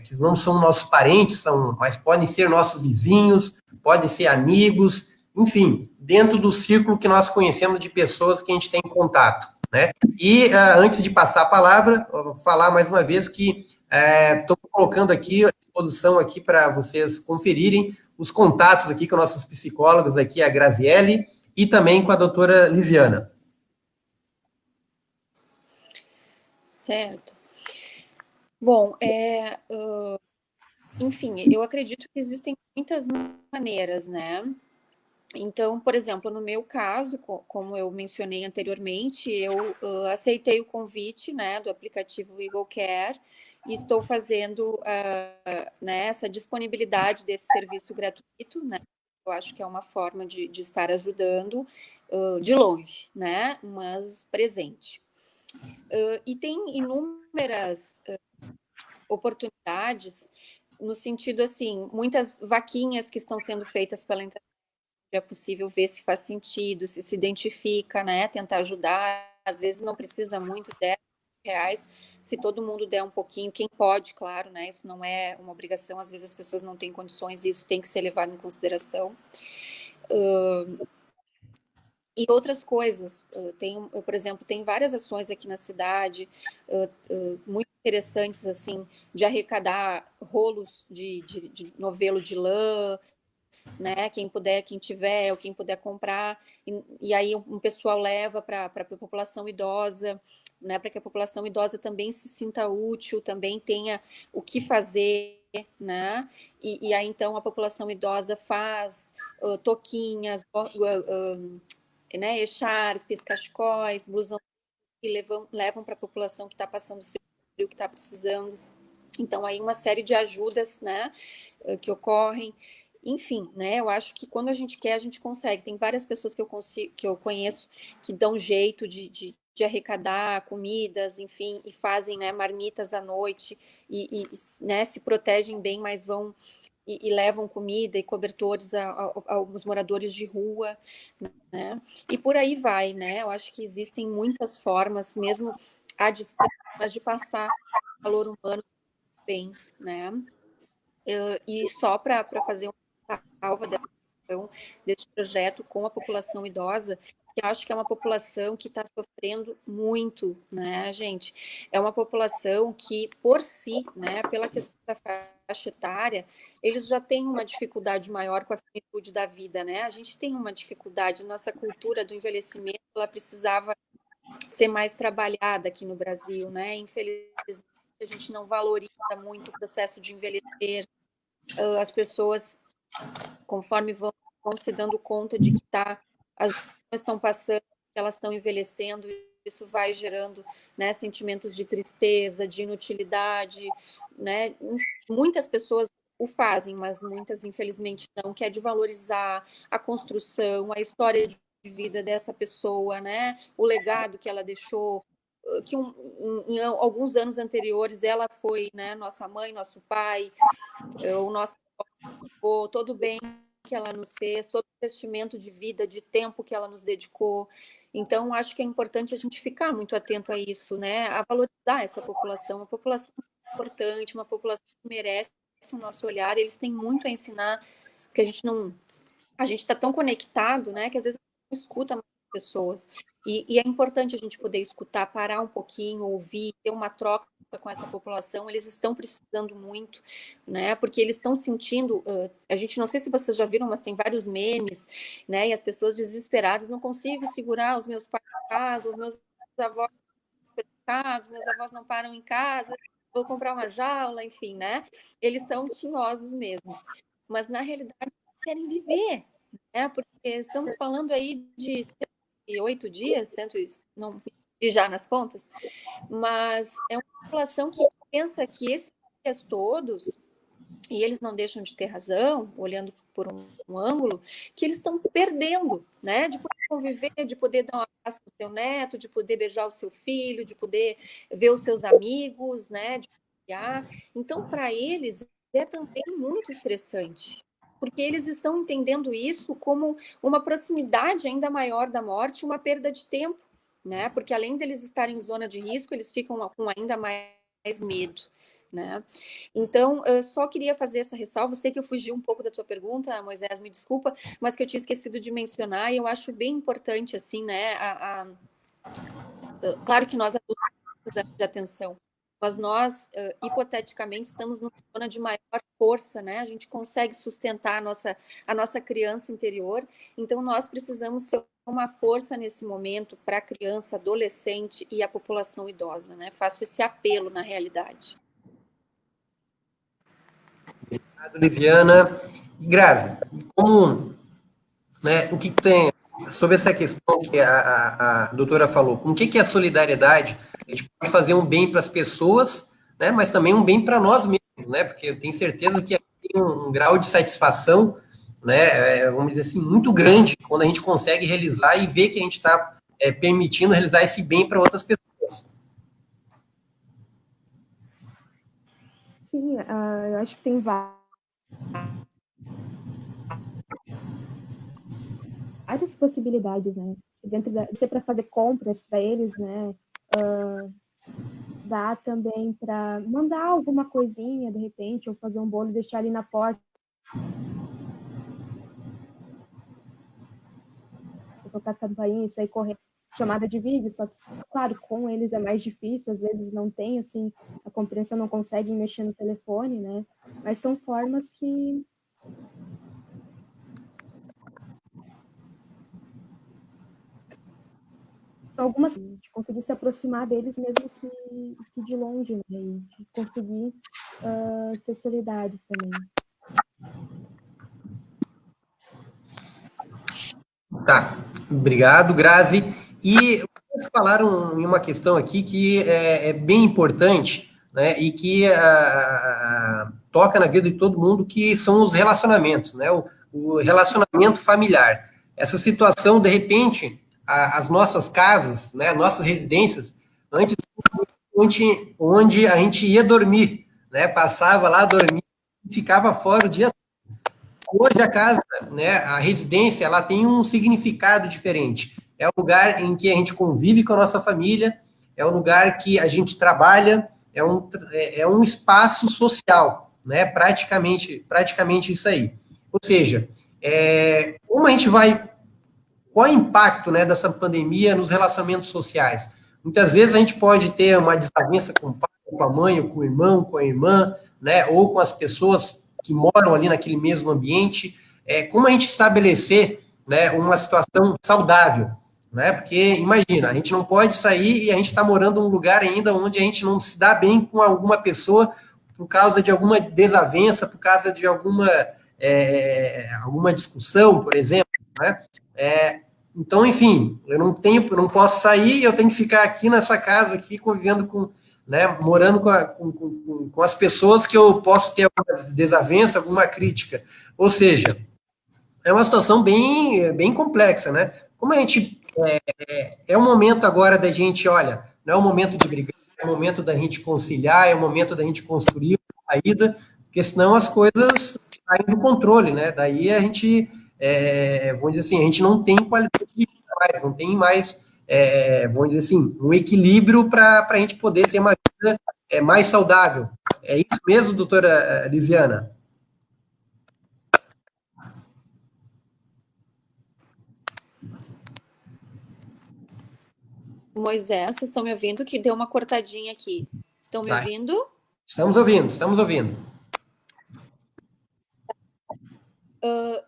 que não são nossos parentes, mas podem ser nossos vizinhos, podem ser amigos, enfim, dentro do círculo que nós conhecemos de pessoas que a gente tem contato, né? E antes de passar a palavra, vou falar mais uma vez que estou colocando aqui à disposição aqui para vocês conferirem os contatos aqui com nossos psicólogos aqui, a Graziele, e também com a doutora Lisiana. Certo. Bom, enfim, eu acredito que existem muitas maneiras, né? Então, por exemplo, no meu caso, como eu mencionei anteriormente, eu aceitei o convite, né, do aplicativo Eagle Care e estou fazendo né, essa disponibilidade desse serviço gratuito, né? Eu acho que é uma forma de estar ajudando de longe, né? Mas presente. E tem inúmeras oportunidades no sentido assim, muitas vaquinhas que estão sendo feitas pela internet, é possível ver se faz sentido, se identifica, né? Tentar ajudar, às vezes não precisa muito dela, reais, se todo mundo der um pouquinho, quem pode, claro, né? Isso não é uma obrigação, às vezes as pessoas não têm condições e isso tem que ser levado em consideração. E outras coisas, por exemplo, tem várias ações aqui na cidade, muito interessantes, assim, de arrecadar rolos de novelo de lã, né? Quem puder, quem tiver, ou quem puder comprar, e aí um pessoal leva para a população idosa, né? Para que a população idosa também se sinta útil, também tenha o que fazer, né? E aí então a população idosa faz toquinhas, né? Echarpes, cachecóis, blusão que levam para a população que está passando frio, que está precisando. Então aí uma série de ajudas, né? Que ocorrem. Enfim, né? Eu acho que quando a gente quer, a gente consegue. Tem várias pessoas que eu conheço que dão jeito de arrecadar comidas, enfim, e fazem, né, marmitas à noite e né, se protegem bem, mas vão e levam comida e cobertores aos moradores de rua, né? E por aí vai, né? Eu acho que existem muitas formas, mesmo à distância, mas de passar calor humano bem, né? E só para fazer uma salva desse projeto com a população idosa, que eu acho que é uma população que está sofrendo muito, né, gente? É uma população que, por si, né, pela questão da faixa etária, eles já têm uma dificuldade maior com a finitude da vida, né? A gente tem uma dificuldade, nossa cultura do envelhecimento, ela precisava ser mais trabalhada aqui no Brasil, né? Infelizmente, a gente não valoriza muito o processo de envelhecer, as pessoas, conforme vão se dando conta de que as pessoas estão passando, que elas estão envelhecendo, isso vai gerando, né, sentimentos de tristeza, de inutilidade, né? Muitas pessoas o fazem, mas muitas, infelizmente, não, que é de valorizar a construção, a história de vida dessa pessoa, né? O legado que ela deixou, que em alguns anos anteriores ela foi, né, nossa mãe, nosso pai, o nosso todo o bem que ela nos fez, todo o investimento de vida, de tempo que ela nos dedicou. Então, acho que é importante a gente ficar muito atento a isso, né? A valorizar essa população, uma população importante, uma população que merece o nosso olhar. Eles têm muito a ensinar, porque a gente está tão conectado, né? Que às vezes a gente não escuta mais pessoas. E é importante a gente poder escutar, parar um pouquinho, ouvir, ter uma troca com essa população. Eles estão precisando muito, né? Porque eles estão sentindo. A gente não sei se vocês já viram, mas tem vários memes, né? E as pessoas desesperadas, não consigo segurar os meus pais em casa, os meus avós preocupados, meus avós não param em casa, vou comprar uma jaula, enfim, né? Eles são tinhosos mesmo. Mas na realidade eles querem viver, né? Porque estamos falando aí de 108 dias, não já nas contas, mas é uma população que pensa que esses dias todos, e eles não deixam de ter razão, olhando por um ângulo, que eles estão perdendo, né? De poder conviver, de poder dar um abraço no seu neto, de poder beijar o seu filho, de poder ver os seus amigos, né? De passear. Então, para eles, é também muito estressante, porque eles estão entendendo isso como uma proximidade ainda maior da morte, uma perda de tempo, né? Porque além deles estarem em zona de risco, eles ficam com ainda mais medo, né? Então, eu só queria fazer essa ressalva. Sei que eu fugi um pouco da tua pergunta, Moisés, me desculpa, mas que eu tinha esquecido de mencionar, e eu acho bem importante, assim, né? Claro que nós adultos precisamos de atenção, mas nós, hipoteticamente, estamos numa zona de maior força, né? A gente consegue sustentar a nossa criança interior, então nós precisamos ser uma força nesse momento para a criança, adolescente e a população idosa, né? Faço esse apelo na realidade. Obrigado, Lisiana. Grazi, como, né, o que tem sobre essa questão que a doutora falou, com o que é a solidariedade? A gente pode fazer um bem para as pessoas, né, mas também um bem para nós mesmos, né, porque eu tenho certeza que tem um grau de satisfação, né, vamos dizer assim, muito grande quando a gente consegue realizar e ver que a gente está permitindo realizar esse bem para outras pessoas. Sim, eu acho que tem várias possibilidades, né? Dentro se é para fazer compras para eles, né? dá também para mandar alguma coisinha, de repente, ou fazer um bolo e deixar ali na porta, tocar campainha e sair correndo, chamada de vídeo, só que, claro, com eles é mais difícil, às vezes não tem, assim, a compreensão, não consegue mexer no telefone, né? Mas são formas que são algumas de conseguir se aproximar deles mesmo que de longe, né? E de conseguir ser solidários também. Tá, obrigado, Grazi. E vocês falaram em uma questão aqui que é bem importante, né, e que toca na vida de todo mundo, que são os relacionamentos, né, o relacionamento familiar. Essa situação, de repente, as nossas casas, né, nossas residências, antes onde a gente ia dormir, né, passava lá, dormia, e ficava fora o dia. Hoje a casa, né, a residência, ela tem um significado diferente. É o lugar em que a gente convive com a nossa família, é o lugar que a gente trabalha, é um espaço social, né? Praticamente isso aí. Ou seja, como a gente vai, qual é o impacto, né, dessa pandemia nos relacionamentos sociais? Muitas vezes a gente pode ter uma desavença com o pai, com a mãe, ou com o irmão, com a irmã, né, ou com as pessoas que moram ali naquele mesmo ambiente. Como a gente estabelecer, né, uma situação saudável, né? Porque imagina, a gente não pode sair e a gente está morando num lugar ainda onde a gente não se dá bem com alguma pessoa por causa de alguma desavença, por causa de alguma discussão, por exemplo, né? Então, enfim, eu não posso sair, eu tenho que ficar aqui nessa casa, aqui, convivendo com, né, morando com as pessoas que eu posso ter alguma desavença, alguma crítica. Ou seja, é uma situação bem complexa, né? Como a gente. É o momento agora da gente, olha, não é o momento de brigar, é o momento da gente conciliar, é o momento da gente construir uma saída, porque senão as coisas saem do controle, né? Daí a gente, vamos dizer assim, a gente não tem qualidade de vida mais, não tem mais, vamos dizer assim, um equilíbrio para a gente poder ter uma vida mais saudável. É isso mesmo, doutora Lisiana? Moisés, vocês estão me ouvindo? Que deu uma cortadinha aqui. Estão me Tá. ouvindo? Estamos ouvindo, estamos ouvindo.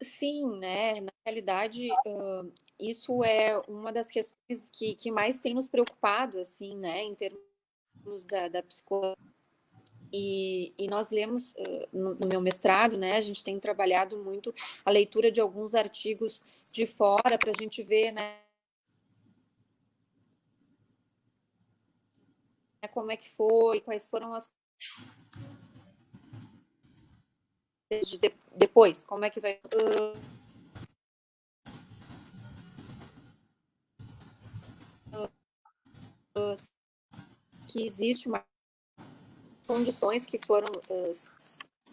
Sim, né? Na realidade, isso é uma das questões que mais tem nos preocupado, assim, né? Em termos da psicologia. E nós lemos no meu mestrado, né? A gente tem trabalhado muito a leitura de alguns artigos de fora para a gente ver, né? Como é que foi, quais foram as depois, como é que vai que existe uma condições que foram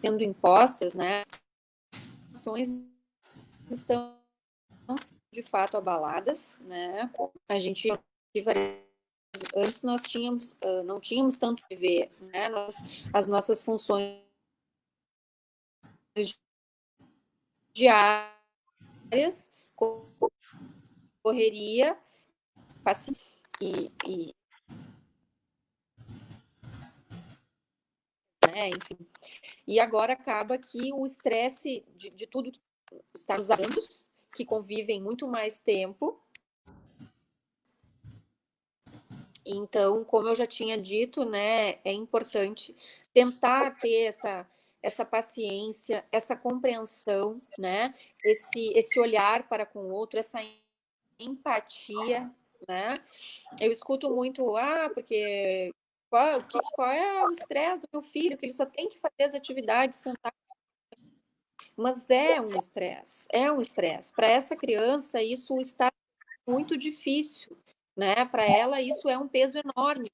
sendo impostas, né? Ações estão de fato abaladas, né? A gente antes nós tínhamos não tínhamos tanto que ver, né? As nossas funções diárias, correria, paciência e né? Enfim. E agora acaba que o estresse de tudo que está nos adultos, que convivem muito mais tempo. Então, como eu já tinha dito, né, é importante tentar ter essa paciência, essa compreensão, né, esse olhar para com o outro, essa empatia, né? Eu escuto muito, porque qual é o estresse do meu filho, que ele só tem que fazer as atividades, sentar. Mas é um estresse, é um estresse. Para essa criança, isso está muito difícil, né? Para ela, isso é um peso enorme.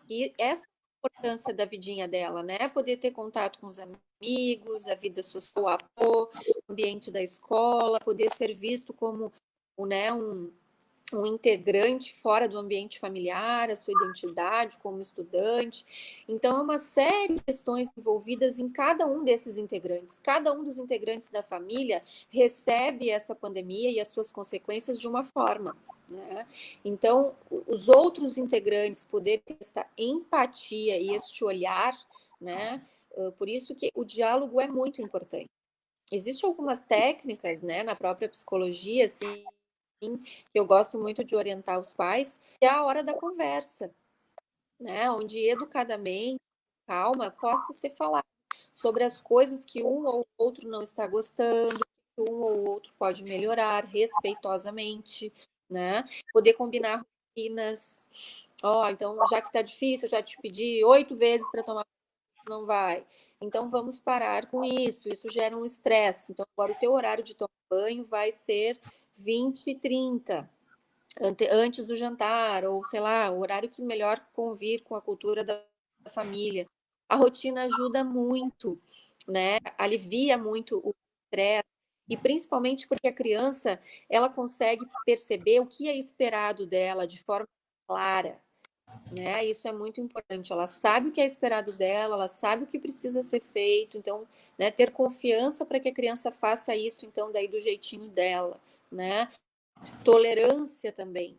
E essa é a importância da vidinha dela, né? Poder ter contato com os amigos, a vida social, o ambiente da escola, poder ser visto como, né, um integrante fora do ambiente familiar, a sua identidade como estudante. Então, é uma série de questões envolvidas em cada um desses integrantes. Cada um dos integrantes da família recebe essa pandemia e as suas consequências de uma forma, né? Então, os outros integrantes poderem ter essa empatia e este olhar, né? Por isso que o diálogo é muito importante. Existem algumas técnicas, né, na própria psicologia, assim, que eu gosto muito de orientar os pais, que é a hora da conversa, né? Onde educadamente, calma, possa ser falado sobre as coisas que um ou outro não está gostando, que um ou outro pode melhorar respeitosamente, né? Poder combinar rotinas. Ó, então, já que tá difícil, eu já te pedi 8 vezes para tomar, não vai. Então, vamos parar com isso. Isso gera um estresse. Então, agora o teu horário de tomar banho vai ser 20h30 antes do jantar, ou sei lá, o horário que melhor convir com a cultura da família. A rotina ajuda muito, né? Alivia muito o estresse, e principalmente porque a criança, ela consegue perceber o que é esperado dela de forma clara, né? Isso é muito importante. Ela sabe o que é esperado dela, ela sabe o que precisa ser feito, então, né, ter confiança para que a criança faça isso, então, daí do jeitinho dela, né? Tolerância também.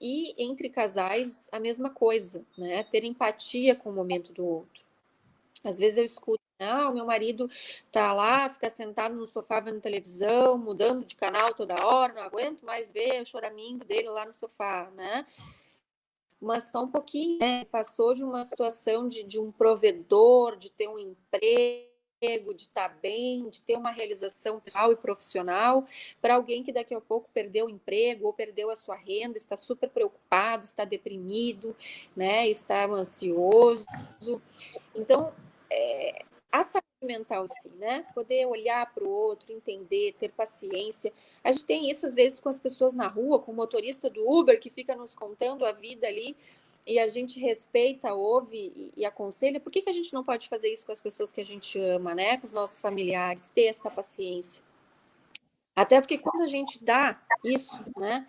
E entre casais, a mesma coisa, né? Ter empatia com o momento do outro. Às vezes eu escuto, o meu marido tá lá, fica sentado no sofá vendo televisão, mudando de canal toda hora, não aguento mais ver o choramingo dele lá no sofá, né? Mas só um pouquinho, né? Passou de uma situação de um provedor, de ter um emprego, de estar bem, de ter uma realização pessoal e profissional, para alguém que daqui a pouco perdeu o emprego ou perdeu a sua renda, está super preocupado, está deprimido, né? Está ansioso. Então, a saúde mental, assim, né? Poder olhar para o outro, entender, ter paciência. A gente tem isso, às vezes, com as pessoas na rua, com o motorista do Uber, que fica nos contando a vida ali, e a gente respeita, ouve e aconselha. Por que a gente não pode fazer isso com as pessoas que a gente ama, né? Com os nossos familiares, ter essa paciência. Até porque quando a gente dá isso, né?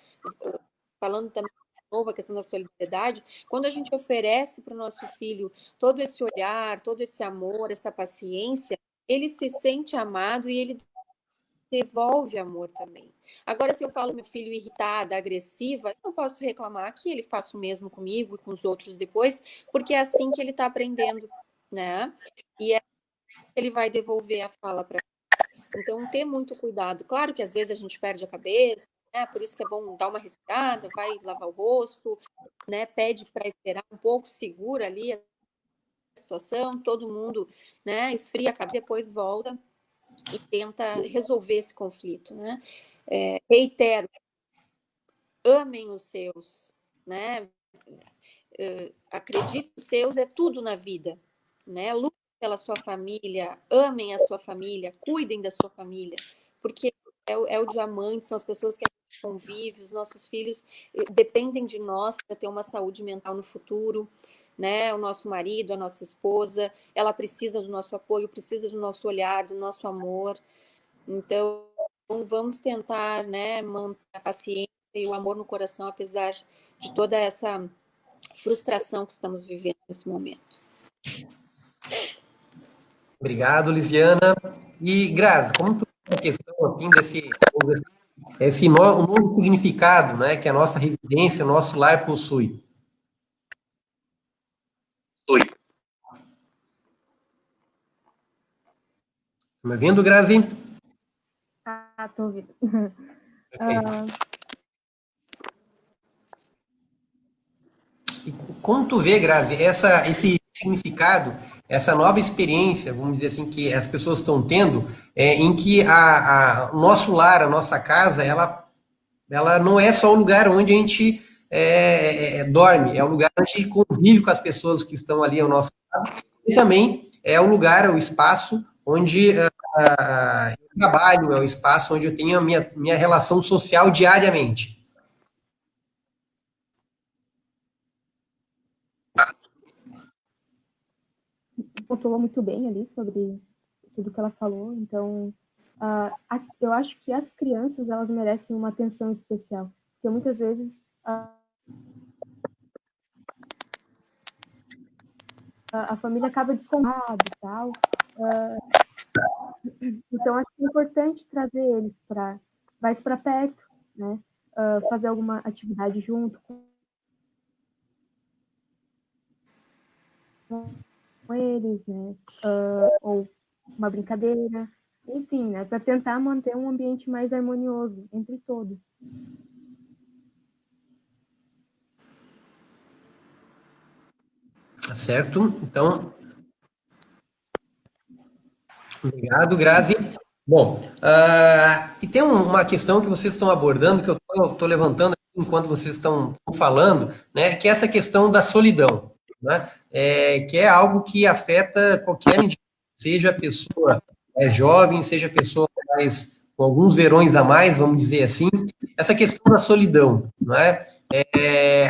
Falando também de novo a questão da solidariedade, quando a gente oferece para o nosso filho todo esse olhar, todo esse amor, essa paciência, ele se sente amado e ele devolve amor também. Agora, se eu falo meu filho irritada, agressiva, eu não posso reclamar que ele faça o mesmo comigo e com os outros depois, porque é assim que ele está aprendendo, né? E é ele vai devolver a fala para. Então, ter muito cuidado. Claro que às vezes a gente perde a cabeça, né? Por isso que é bom dar uma respirada, vai lavar o rosto, né? Pede para esperar um pouco, segura ali a situação, todo mundo, né? Esfria a cabeça, depois volta e tenta resolver esse conflito, né? Reitero, amem os seus, né? Acredite os seus, é tudo na vida, né? Lutem pela sua família, amem a sua família, cuidem da sua família, porque é o diamante, são as pessoas que a gente convive, os nossos filhos dependem de nós para ter uma saúde mental no futuro, né? O nosso marido, a nossa esposa, ela precisa do nosso apoio, precisa do nosso olhar, do nosso amor. Então, vamos tentar, né, manter a paciência e o amor no coração, apesar de toda essa frustração que estamos vivendo nesse momento. Obrigado, Lisiana. E, Grazi, como tu vê a questão assim, esse novo significado, né, que a nossa residência, o nosso lar possui? Oi. Tá me ouvindo, Grazi? Tô ouvindo. Perfeito. E como tu vê, Grazi, esse significado, essa nova experiência, vamos dizer assim, que as pessoas estão tendo, em que o nosso lar, a nossa casa, ela não é só o lugar onde a gente dorme, é o lugar onde a gente convive com as pessoas que estão ali ao nosso lado, e também é o lugar, o espaço onde eu trabalho, é o espaço onde eu tenho a minha relação social diariamente. Pontuou muito bem ali sobre tudo que ela falou, então eu acho que as crianças, elas merecem uma atenção especial, porque muitas vezes a família acaba descontada e tal. Então, acho que é importante trazer eles mais para perto, né? Fazer alguma atividade junto com eles, né? Ou uma brincadeira, enfim, né? Para tentar manter um ambiente mais harmonioso entre todos. Tá certo? Então, obrigado, Grazi. Bom, e tem uma questão que vocês estão abordando, que eu estou levantando aqui enquanto vocês estão falando, né, que é essa questão da solidão, né, que é algo que afeta qualquer indivíduo, seja a pessoa mais jovem, seja a pessoa mais, com alguns verões a mais, vamos dizer assim, essa questão da solidão, né,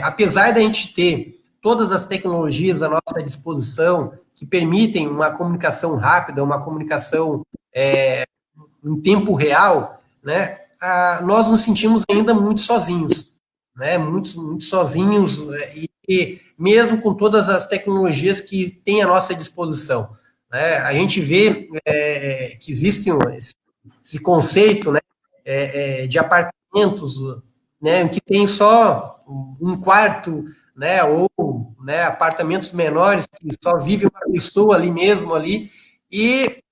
apesar da gente ter todas as tecnologias à nossa disposição, que permitem uma comunicação rápida, uma comunicação em tempo real, né, nós nos sentimos ainda muito sozinhos, né, muito sozinhos, e mesmo com todas as tecnologias que tem à nossa disposição, né, a gente vê que existe esse conceito, né, de apartamentos, né, que tem só um quarto, né, ou, né, apartamentos menores que só vive uma pessoa ali mesmo ali, e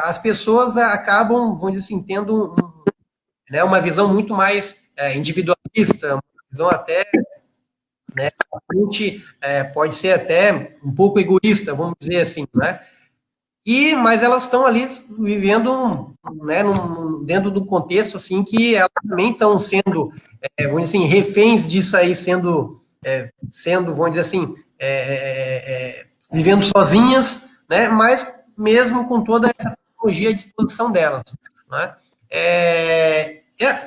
as pessoas acabam, vamos dizer assim, tendo né, uma visão muito mais individualista, uma visão até, né, pode ser até um pouco egoísta, vamos dizer assim, né? Mas elas estão ali vivendo, né, dentro do contexto assim que elas também estão sendo, vamos dizer assim, reféns disso aí, vamos dizer assim, vivendo sozinhas, né? Mas mesmo com toda essa tecnologia à disposição delas, né?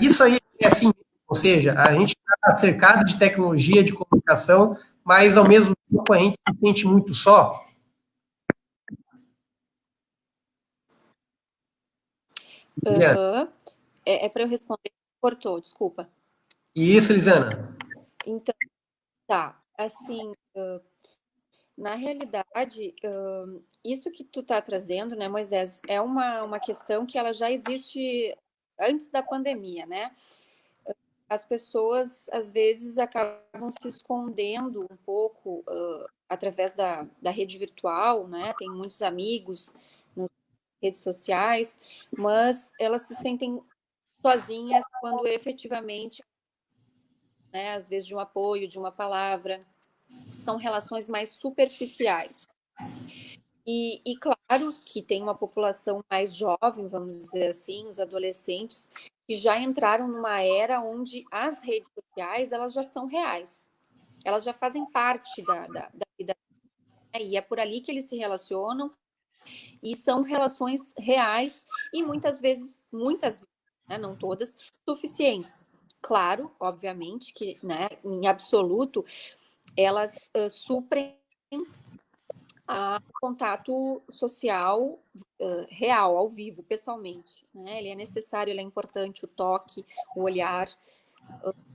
Isso aí é assim, ou seja, a gente está cercado de tecnologia, de comunicação, mas ao mesmo tempo a gente se sente muito só. Uhum. É para eu responder, cortou, desculpa. Isso, Lisana. Então, tá, assim, na realidade, isso que tu tá trazendo, né, Moisés, é uma questão que ela já existe antes da pandemia, né? As pessoas, às vezes, acabam se escondendo um pouco através da rede virtual, né? Tem muitos amigos nas redes sociais, mas elas se sentem sozinhas quando efetivamente, né, às vezes, de um apoio, de uma palavra, são relações mais superficiais. E claro que tem uma população mais jovem, vamos dizer assim, os adolescentes, que já entraram numa era onde as redes sociais elas já são reais. Elas já fazem parte da vida. E é por ali que eles se relacionam, e são relações reais e muitas vezes, né, não todas, suficientes. Claro, obviamente, que né, em absoluto, elas suprem a contato social real, ao vivo, pessoalmente. Né? Ele é necessário, ele é importante, o toque, o olhar.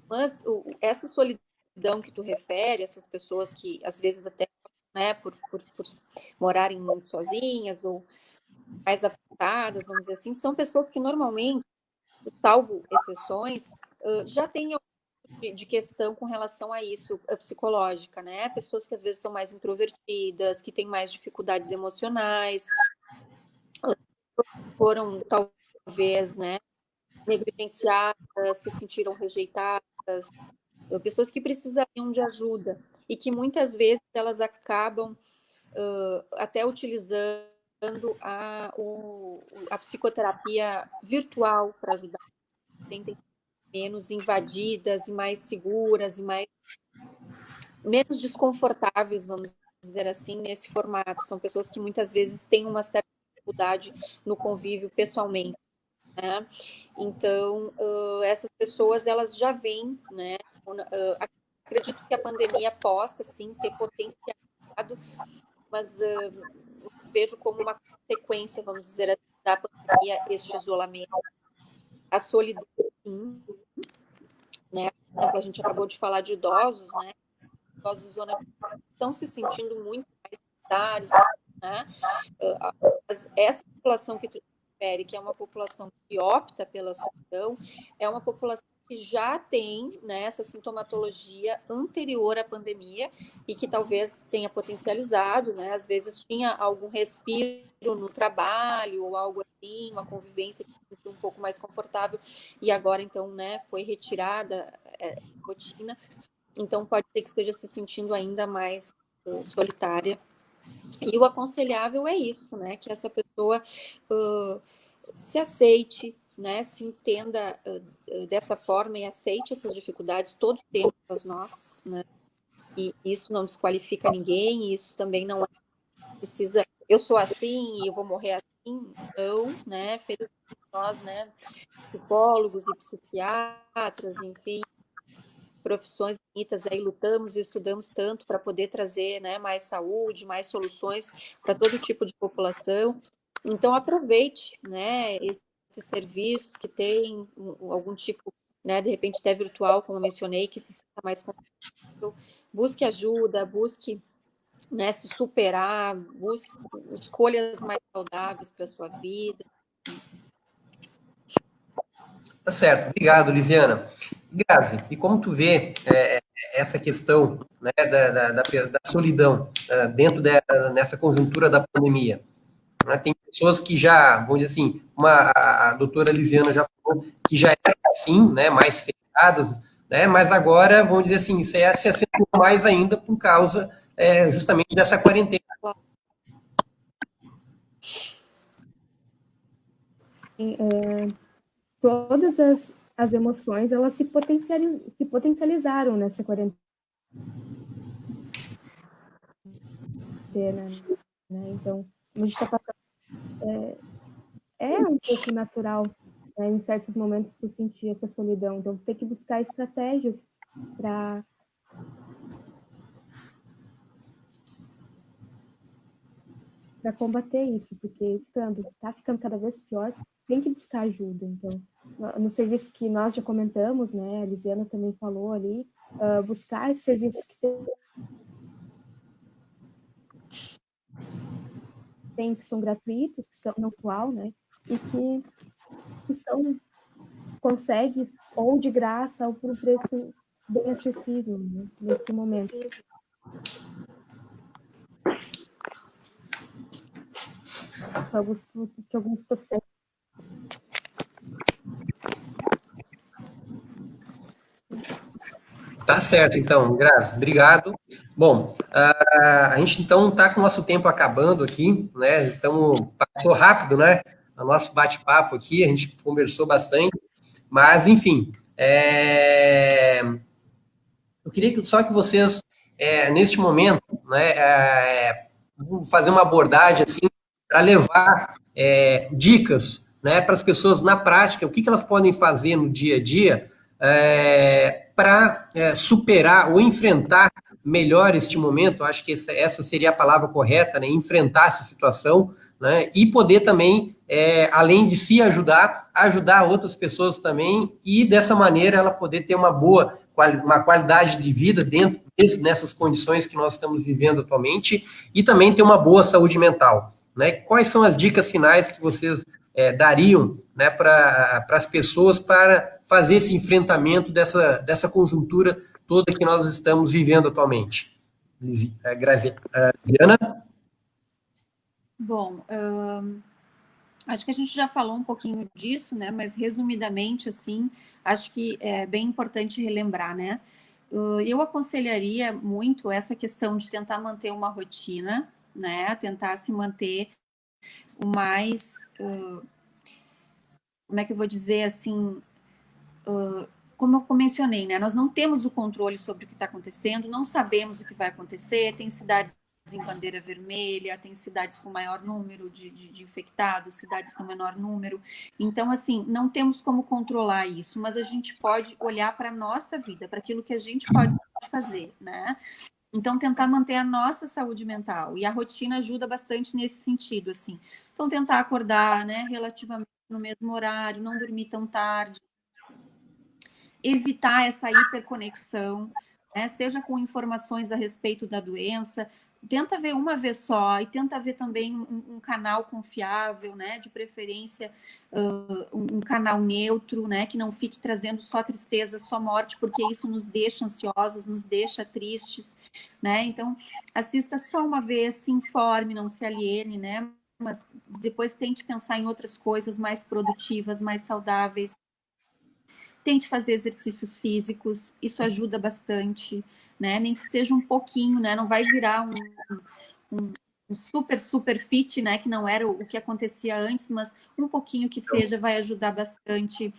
Mas essa solidão que tu refere, essas pessoas que às vezes até, né, por morarem muito sozinhas ou mais afastadas, vamos dizer assim, são pessoas que normalmente, salvo exceções, já têm de questão com relação a isso, psicológica, né? Pessoas que às vezes são mais introvertidas, que têm mais dificuldades emocionais, foram talvez, né, negligenciadas, se sentiram rejeitadas, pessoas que precisariam de ajuda e que muitas vezes elas acabam até utilizando a psicoterapia virtual para ajudar, sentem menos invadidas e mais seguras e menos desconfortáveis, vamos dizer assim, nesse formato. São pessoas que muitas vezes têm uma certa dificuldade no convívio pessoalmente, né? Então, essas pessoas, elas já vêm, né? Acredito que a pandemia possa, sim, ter potencializado, mas vejo como uma consequência, vamos dizer assim, da pandemia, este isolamento. A solidão, sim, né? Por exemplo, a gente acabou de falar de idosos, né? Idosos de zona estão se sentindo muito mais solidários, né? Essa população que tu refere, que é uma população que opta pela solidão, é uma população que já tem, né, essa sintomatologia anterior à pandemia e que talvez tenha potencializado, né? Às vezes tinha algum respiro no trabalho ou algo assim, uma convivência que se sentiu um pouco mais confortável e agora então, né, foi retirada a rotina. Então pode ser que esteja se sentindo ainda mais solitária. E o aconselhável é isso, né? Que essa pessoa se aceite, né? Se entenda dessa forma e aceite essas dificuldades. Todos temos as nossas, né? E isso não desqualifica ninguém. E isso também não precisa. Eu sou assim e eu vou morrer assim. Não, né? Felizmente nós, né? Psicólogos e psiquiatras, enfim, profissões bonitas aí, lutamos e estudamos tanto para poder trazer, né, mais saúde, mais soluções para todo tipo de população. Então, aproveite, né, esses serviços que tem algum tipo, né, de repente até virtual, como eu mencionei, que se sinta mais confortável. Busque ajuda, busque, né, se superar, busque escolhas mais saudáveis para a sua vida. Tá certo. Obrigado, Lisiana. Grazi, e como tu vê essa questão, né, da solidão dentro nessa conjuntura da pandemia? Né? Tem pessoas que já, vamos dizer assim, a doutora Lisiana já falou que já era assim, né, mais fechadas, né, mas agora, vamos dizer assim, isso se acentuou mais ainda por causa justamente dessa quarentena. Todas as emoções, elas se potencializaram nessa quarentena, né? Então, a gente está passando, é um pouco natural, né, em certos momentos, tu sentir essa solidão. Então, tem que buscar estratégias para combater isso, porque tá ficando cada vez pior, tem que buscar ajuda. Então, no serviço que nós já comentamos, né, a Lisiana também falou ali, buscar esses serviços que que são gratuitos, que são não atual, né, e que são, consegue ou de graça ou por um preço bem acessível, né, nesse momento. Que alguns profissionais. Tá certo, então, Grazi, obrigado. Bom, a gente então está com o nosso tempo acabando aqui, né? Então, passou rápido, né? O nosso bate-papo aqui, a gente conversou bastante, mas, enfim, eu queria só que vocês, neste momento, né, vamos fazer uma abordagem assim, para levar dicas, né, para as pessoas na prática, o que elas podem fazer no dia a dia para superar ou enfrentar melhor este momento. Acho que essa seria a palavra correta, né, enfrentar essa situação, né, e poder também, além de se ajudar, ajudar outras pessoas também, e dessa maneira ela poder ter uma qualidade de vida nessas condições que nós estamos vivendo atualmente, e também ter uma boa saúde mental. Né? Quais são as dicas finais que vocês dariam, né, para as pessoas para fazer esse enfrentamento dessa conjuntura toda que nós estamos vivendo atualmente? Graziana? Bom, acho que a gente já falou um pouquinho disso, né? Mas resumidamente, assim, acho que é bem importante relembrar, né? Eu aconselharia muito essa questão de tentar manter uma rotina, né? Tentar se manter o mais, como é que eu vou dizer assim, como eu mencionei, né? Nós não temos o controle sobre o que está acontecendo, não sabemos o que vai acontecer. Tem cidades em bandeira vermelha, tem cidades com maior número de infectados, cidades com menor número. Então, assim, não temos como controlar isso, mas a gente pode olhar para a nossa vida, para aquilo que a gente pode fazer, né? Então, tentar manter a nossa saúde mental. E a rotina ajuda bastante nesse sentido, assim. Então, tentar acordar, né, relativamente no mesmo horário, não dormir tão tarde, evitar essa hiperconexão, né? Seja com informações a respeito da doença, tenta ver uma vez só e tenta ver também um canal confiável, né? De preferência um canal neutro, né? Que não fique trazendo só tristeza, só morte, porque isso nos deixa ansiosos, nos deixa tristes, né? Então, assista só uma vez, se informe, não se aliene, né? Mas depois tente pensar em outras coisas mais produtivas, mais saudáveis. Tente fazer exercícios físicos, isso ajuda bastante, né? Nem que seja um pouquinho, né? Não vai virar um super fit, né? Que não era o que acontecia antes, mas um pouquinho que seja vai ajudar bastante.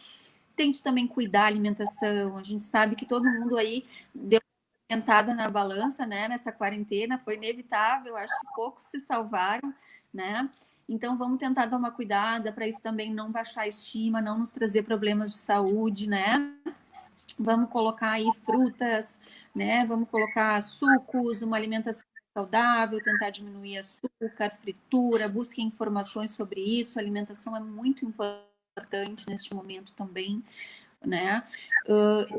Tente também cuidar da alimentação. A gente sabe que todo mundo aí deu uma aumentada na balança, né? Nessa quarentena, foi inevitável. Acho que poucos se salvaram, né? Então, vamos tentar dar uma cuidada para isso também não baixar a estima, não nos trazer problemas de saúde, né? Vamos colocar aí frutas, né? Vamos colocar sucos, uma alimentação saudável, tentar diminuir açúcar, fritura, busquem informações sobre isso. A alimentação é muito importante neste momento também, né?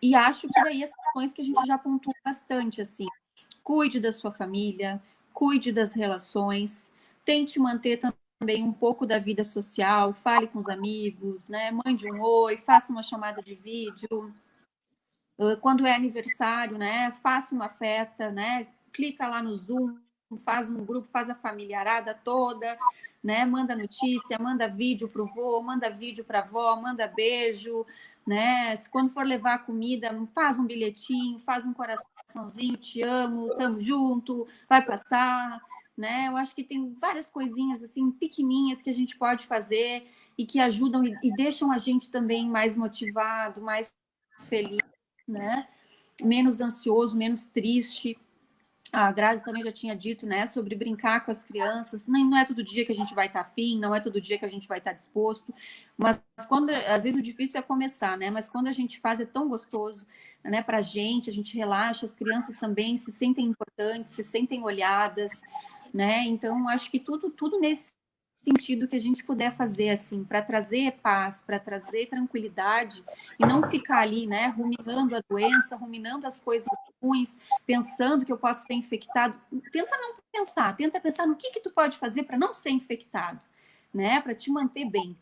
E acho que daí as questões que a gente já pontuou bastante, assim, cuide da sua família, cuide das relações, tente manter também um pouco da vida social, fale com os amigos, né? Mande um oi, faça uma chamada de vídeo. Quando é aniversário, né? Faça uma festa, né? Clica lá no Zoom, faz um grupo, faz a familiarada toda, né? Manda notícia, manda vídeo pro vô, manda vídeo pra avó, manda beijo, né? Quando for levar comida, faz um bilhetinho, faz um coraçãozinho, te amo, tamo junto, vai passar, né? Eu acho que tem várias coisinhas assim pequenininhas que a gente pode fazer e que ajudam e deixam a gente também mais motivado, mais feliz, né? Menos ansioso, menos triste. A Grazi também já tinha dito, né, sobre brincar com as crianças. Não é todo dia que a gente vai estar afim, não é todo dia que a gente vai estar disposto, mas quando, às vezes o difícil é começar, né? Mas quando a gente faz é tão gostoso, né, pra gente, a gente relaxa, as crianças também se sentem importantes, se sentem olhadas, né? Então, acho que tudo nesse sentido que a gente puder fazer, assim, para trazer paz, para trazer tranquilidade e não ficar ali, né, ruminando a doença, ruminando as coisas ruins, pensando que eu posso ser infectado. Tenta não pensar, tenta pensar no que tu pode fazer para não ser infectado, né, para te manter bem.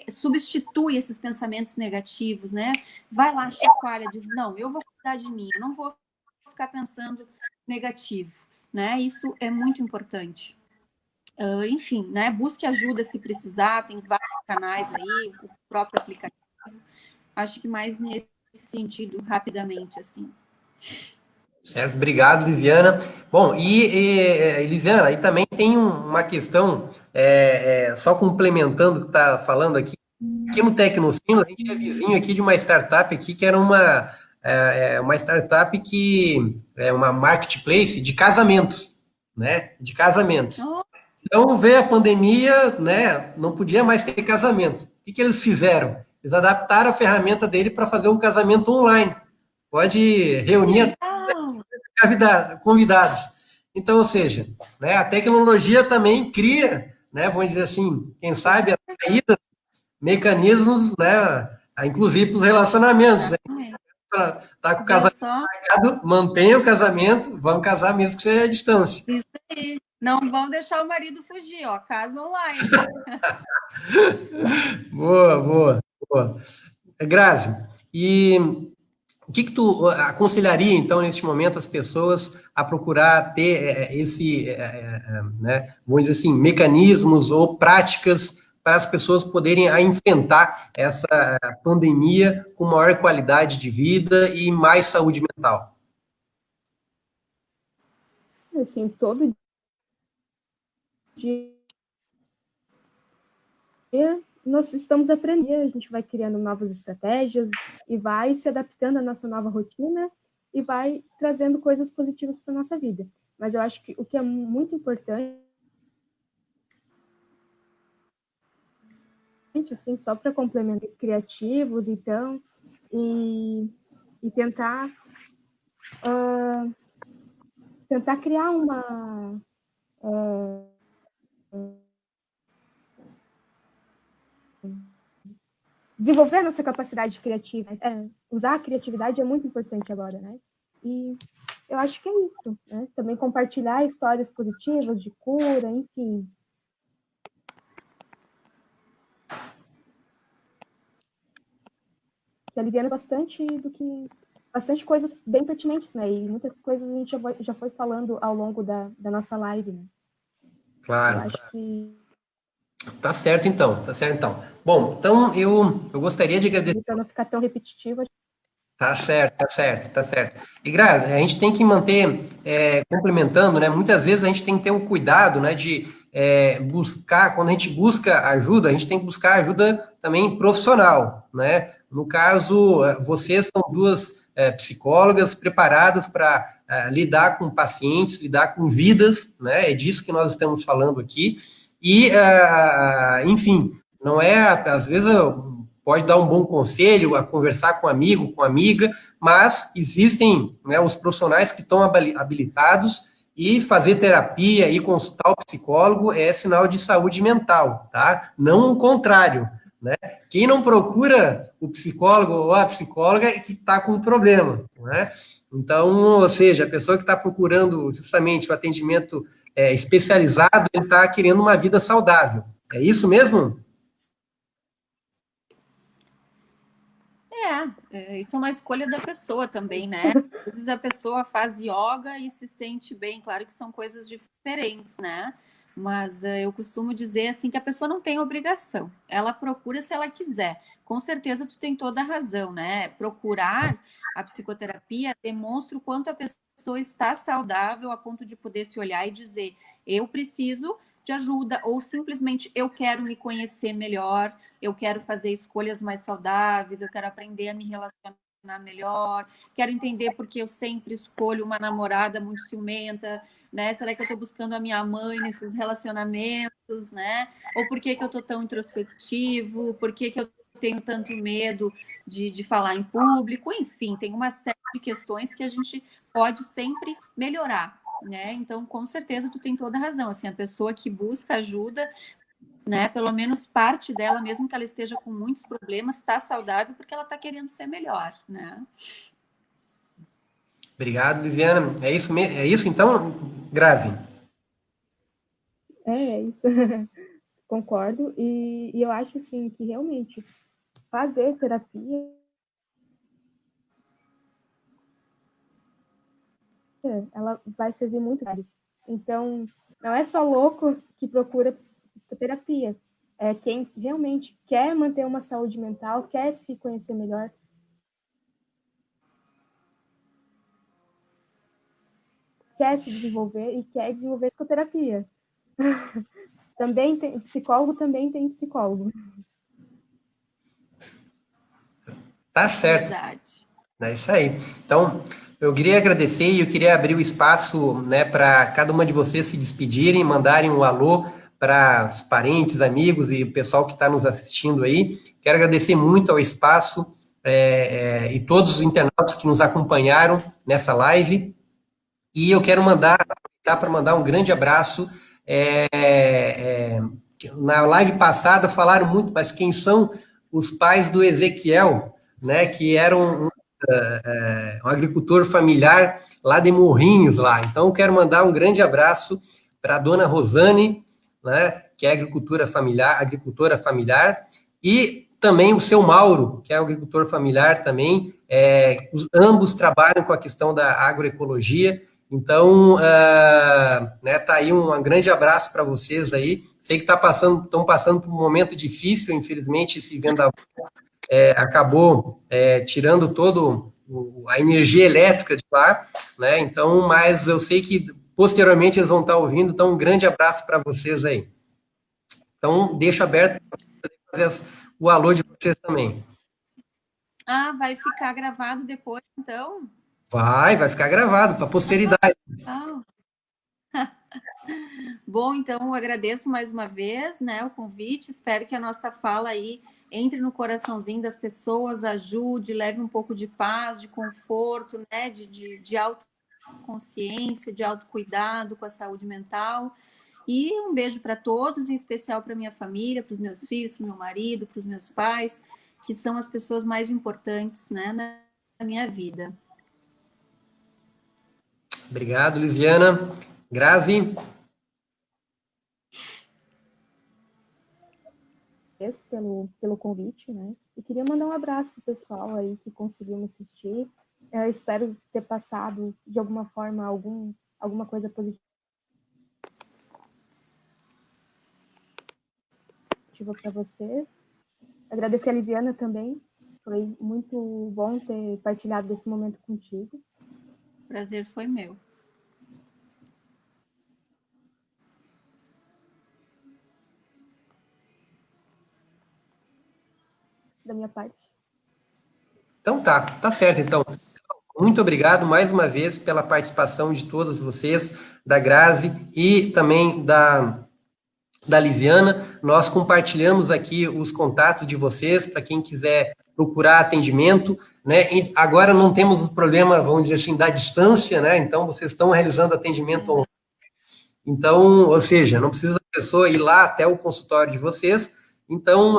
Substitui esses pensamentos negativos, né? Vai lá, chacoalha, diz, não, eu vou cuidar de mim, eu não vou ficar pensando negativo, né? Isso é muito importante. Enfim, né? Busque ajuda se precisar, tem vários canais aí, o próprio aplicativo. Acho que mais nesse sentido, rapidamente, assim. Certo, obrigado, Lisiana. Bom, Lisiana, aí também tem uma questão, só complementando o que está falando aqui no Tecnosino, a gente é vizinho aqui de uma startup aqui, que era uma startup que é uma marketplace de casamentos, né? De casamentos. Oh, Então, veio a pandemia, né? Não podia mais ter casamento. O que eles fizeram? Eles adaptaram a ferramenta dele para fazer um casamento online. Pode reunir legal! convidados. Então, ou seja, né, a tecnologia também cria, né, vamos dizer assim, quem sabe, saídas, mecanismos, né, inclusive para os relacionamentos. Né? Tá com o Viu casamento só? marcado, mantenha o casamento, vamos casar mesmo que seja à distância. Isso aí. Não vão deixar o marido fugir, ó. Casa online. Boa, boa, boa. Grazi, e o que tu aconselharia, então, neste momento, as pessoas a procurar ter né, vamos dizer assim, mecanismos ou práticas para as pessoas poderem enfrentar essa pandemia com maior qualidade de vida e mais saúde mental? Assim, todo dia nós estamos aprendendo, a gente vai criando novas estratégias e vai se adaptando à nossa nova rotina e vai trazendo coisas positivas para a nossa vida. Mas eu acho que o que é muito importante, assim, só para complementar criativos, então, e tentar criar uma desenvolver a nossa capacidade criativa. Usar a criatividade é muito importante agora, né? E eu acho que é isso, né? Também compartilhar histórias positivas de cura, enfim. Que aliviando bastante coisas bem pertinentes, né? E muitas coisas a gente já foi falando ao longo da nossa live, né? Claro. Eu acho que... Tá certo, então. Tá certo, então. Bom, então eu gostaria de agradecer. Para não ficar tão repetitivo. Tá certo, tá certo, tá certo. E, Grazi, a gente tem que manter, complementando, né? Muitas vezes a gente tem que ter um cuidado, né? De buscar, quando a gente busca ajuda, a gente tem que buscar ajuda também profissional, né? No caso, vocês são duas psicólogas preparadas para lidar com pacientes, lidar com vidas, né? É disso que nós estamos falando aqui. E, enfim, não é, às vezes, pode dar um bom conselho, a conversar com um amigo, com amiga, mas existem, né, os profissionais que estão habilitados e fazer terapia e consultar o psicólogo é sinal de saúde mental, tá? Não o contrário, né? Quem não procura o psicólogo ou a psicóloga é que está com um problema, né? Então, ou seja, a pessoa que está procurando justamente o atendimento especializado, ele está querendo uma vida saudável. É isso mesmo? Isso é uma escolha da pessoa também, né? Às vezes a pessoa faz yoga e se sente bem, claro que são coisas diferentes, né? Mas eu costumo dizer assim que a pessoa não tem obrigação, ela procura se ela quiser. Com certeza tu tem toda a razão, né? Procurar a psicoterapia demonstra o quanto a pessoa está saudável a ponto de poder se olhar e dizer, eu preciso de ajuda, ou simplesmente eu quero me conhecer melhor, eu quero fazer escolhas mais saudáveis, eu quero aprender a me relacionar melhor, quero entender porque eu sempre escolho uma namorada muito ciumenta, né? Será que eu estou buscando a minha mãe nesses relacionamentos, né? Ou por que eu estou tão introspectivo? Por que eu tenho tanto medo de falar em público? Enfim, tem uma série de questões que a gente pode sempre melhorar, né? Então, com certeza, tu tem toda a razão. Assim, a pessoa que busca ajuda, né? Pelo menos parte dela, mesmo que ela esteja com muitos problemas, está saudável porque ela está querendo ser melhor, né? Obrigado, Lisiana. É isso então, Grazi? É isso. Concordo. E eu acho, assim, que realmente fazer terapia ela vai servir muito mais. Então, não é só louco que procura psicoterapia. É quem realmente quer manter uma saúde mental, quer se conhecer melhor, quer se desenvolver e quer desenvolver psicoterapia. Também tem psicólogo, também tem psicólogo. Tá certo. Verdade. É isso aí. Então, eu queria agradecer e eu queria abrir o espaço, né, para cada uma de vocês se despedirem, mandarem um alô para os parentes, amigos e o pessoal que está nos assistindo aí. Quero agradecer muito ao espaço e todos os internautas que nos acompanharam nessa live. E eu quero aproveitar para mandar um grande abraço. Na live passada falaram muito, mas quem são os pais do Ezequiel, né? Que eram um agricultor familiar lá de Morrinhos, lá. Então, eu quero mandar um grande abraço para a dona Rosane, né? Que é agricultora familiar, e também o seu Mauro, que é agricultor familiar também. Ambos trabalham com a questão da agroecologia. Então, né, tá aí um grande abraço para vocês aí. Sei que estão passando por um momento difícil, infelizmente, esse vendaval acabou tirando todo a energia elétrica de lá, né? Então, mas eu sei que posteriormente eles vão estar ouvindo. Então, um grande abraço para vocês aí. Então, deixo aberto para fazer o alô de vocês também. Ah, vai ficar gravado depois, então? Vai ficar gravado para a posteridade. Ah. Bom, então eu agradeço mais uma vez, né, o convite. Espero que a nossa fala aí entre no coraçãozinho das pessoas, ajude, leve um pouco de paz, de conforto, né, de autoconsciência, de autocuidado com a saúde mental. E um beijo para todos, em especial para minha família, para os meus filhos, para o meu marido, para os meus pais. que são as pessoas mais importantes, né, na minha vida. Obrigado, Lisiana. Grazi? Pelo convite, né? E queria mandar um abraço pro pessoal aí que conseguiu me assistir. Eu espero ter passado, de alguma forma, alguma coisa positiva para vocês. Agradecer a Lisiana também. Foi muito bom ter partilhado desse momento contigo. O prazer foi meu. Da minha parte. Então tá certo, então. Muito obrigado mais uma vez pela participação de todos vocês, da Grazi e também da Lisiana. Nós compartilhamos aqui os contatos de vocês para quem quiser procurar atendimento, né? E agora não temos o problema, vamos dizer assim, da distância, né? Então, vocês estão realizando atendimento online. Então, ou seja, não precisa a pessoa ir lá até o consultório de vocês. Então,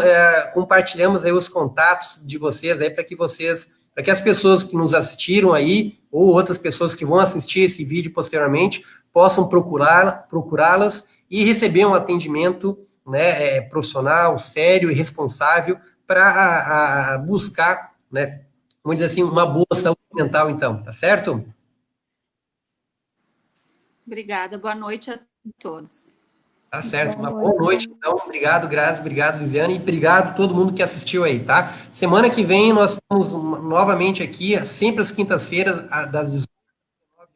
compartilhamos aí os contatos de vocês aí para que as pessoas que nos assistiram aí, ou outras pessoas que vão assistir esse vídeo posteriormente, possam procurá-las e receber um atendimento, né, profissional, sério e responsável para buscar, né, vamos dizer assim, uma boa saúde mental, então, tá certo? Obrigada, boa noite a todos. Tá certo, uma boa noite, então, obrigado, Grazi, obrigado, Lisiana, e obrigado a todo mundo que assistiu aí, tá? Semana que vem nós estamos novamente aqui, sempre às quintas-feiras, das 19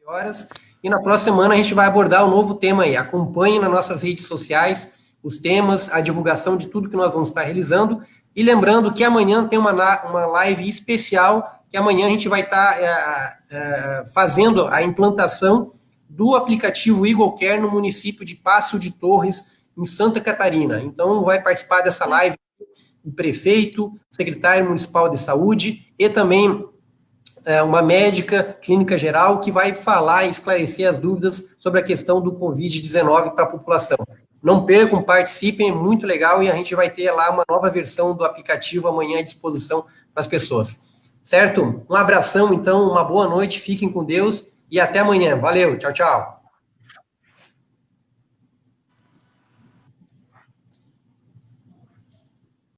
horas, e na próxima semana a gente vai abordar um novo tema aí. Acompanhe nas nossas redes sociais os temas, a divulgação de tudo que nós vamos estar realizando, e lembrando que amanhã tem uma live especial, que amanhã a gente vai estar fazendo a implantação do aplicativo Eagle Care no município de Passo de Torres, em Santa Catarina. Então, vai participar dessa live o prefeito, o secretário municipal de saúde e também uma médica clínica geral que vai falar e esclarecer as dúvidas sobre a questão do Covid-19 para a população. Não percam, participem, é muito legal, e a gente vai ter lá uma nova versão do aplicativo amanhã à disposição para as pessoas. Certo? Um abração, então, uma boa noite, fiquem com Deus, e até amanhã. Valeu, tchau, tchau.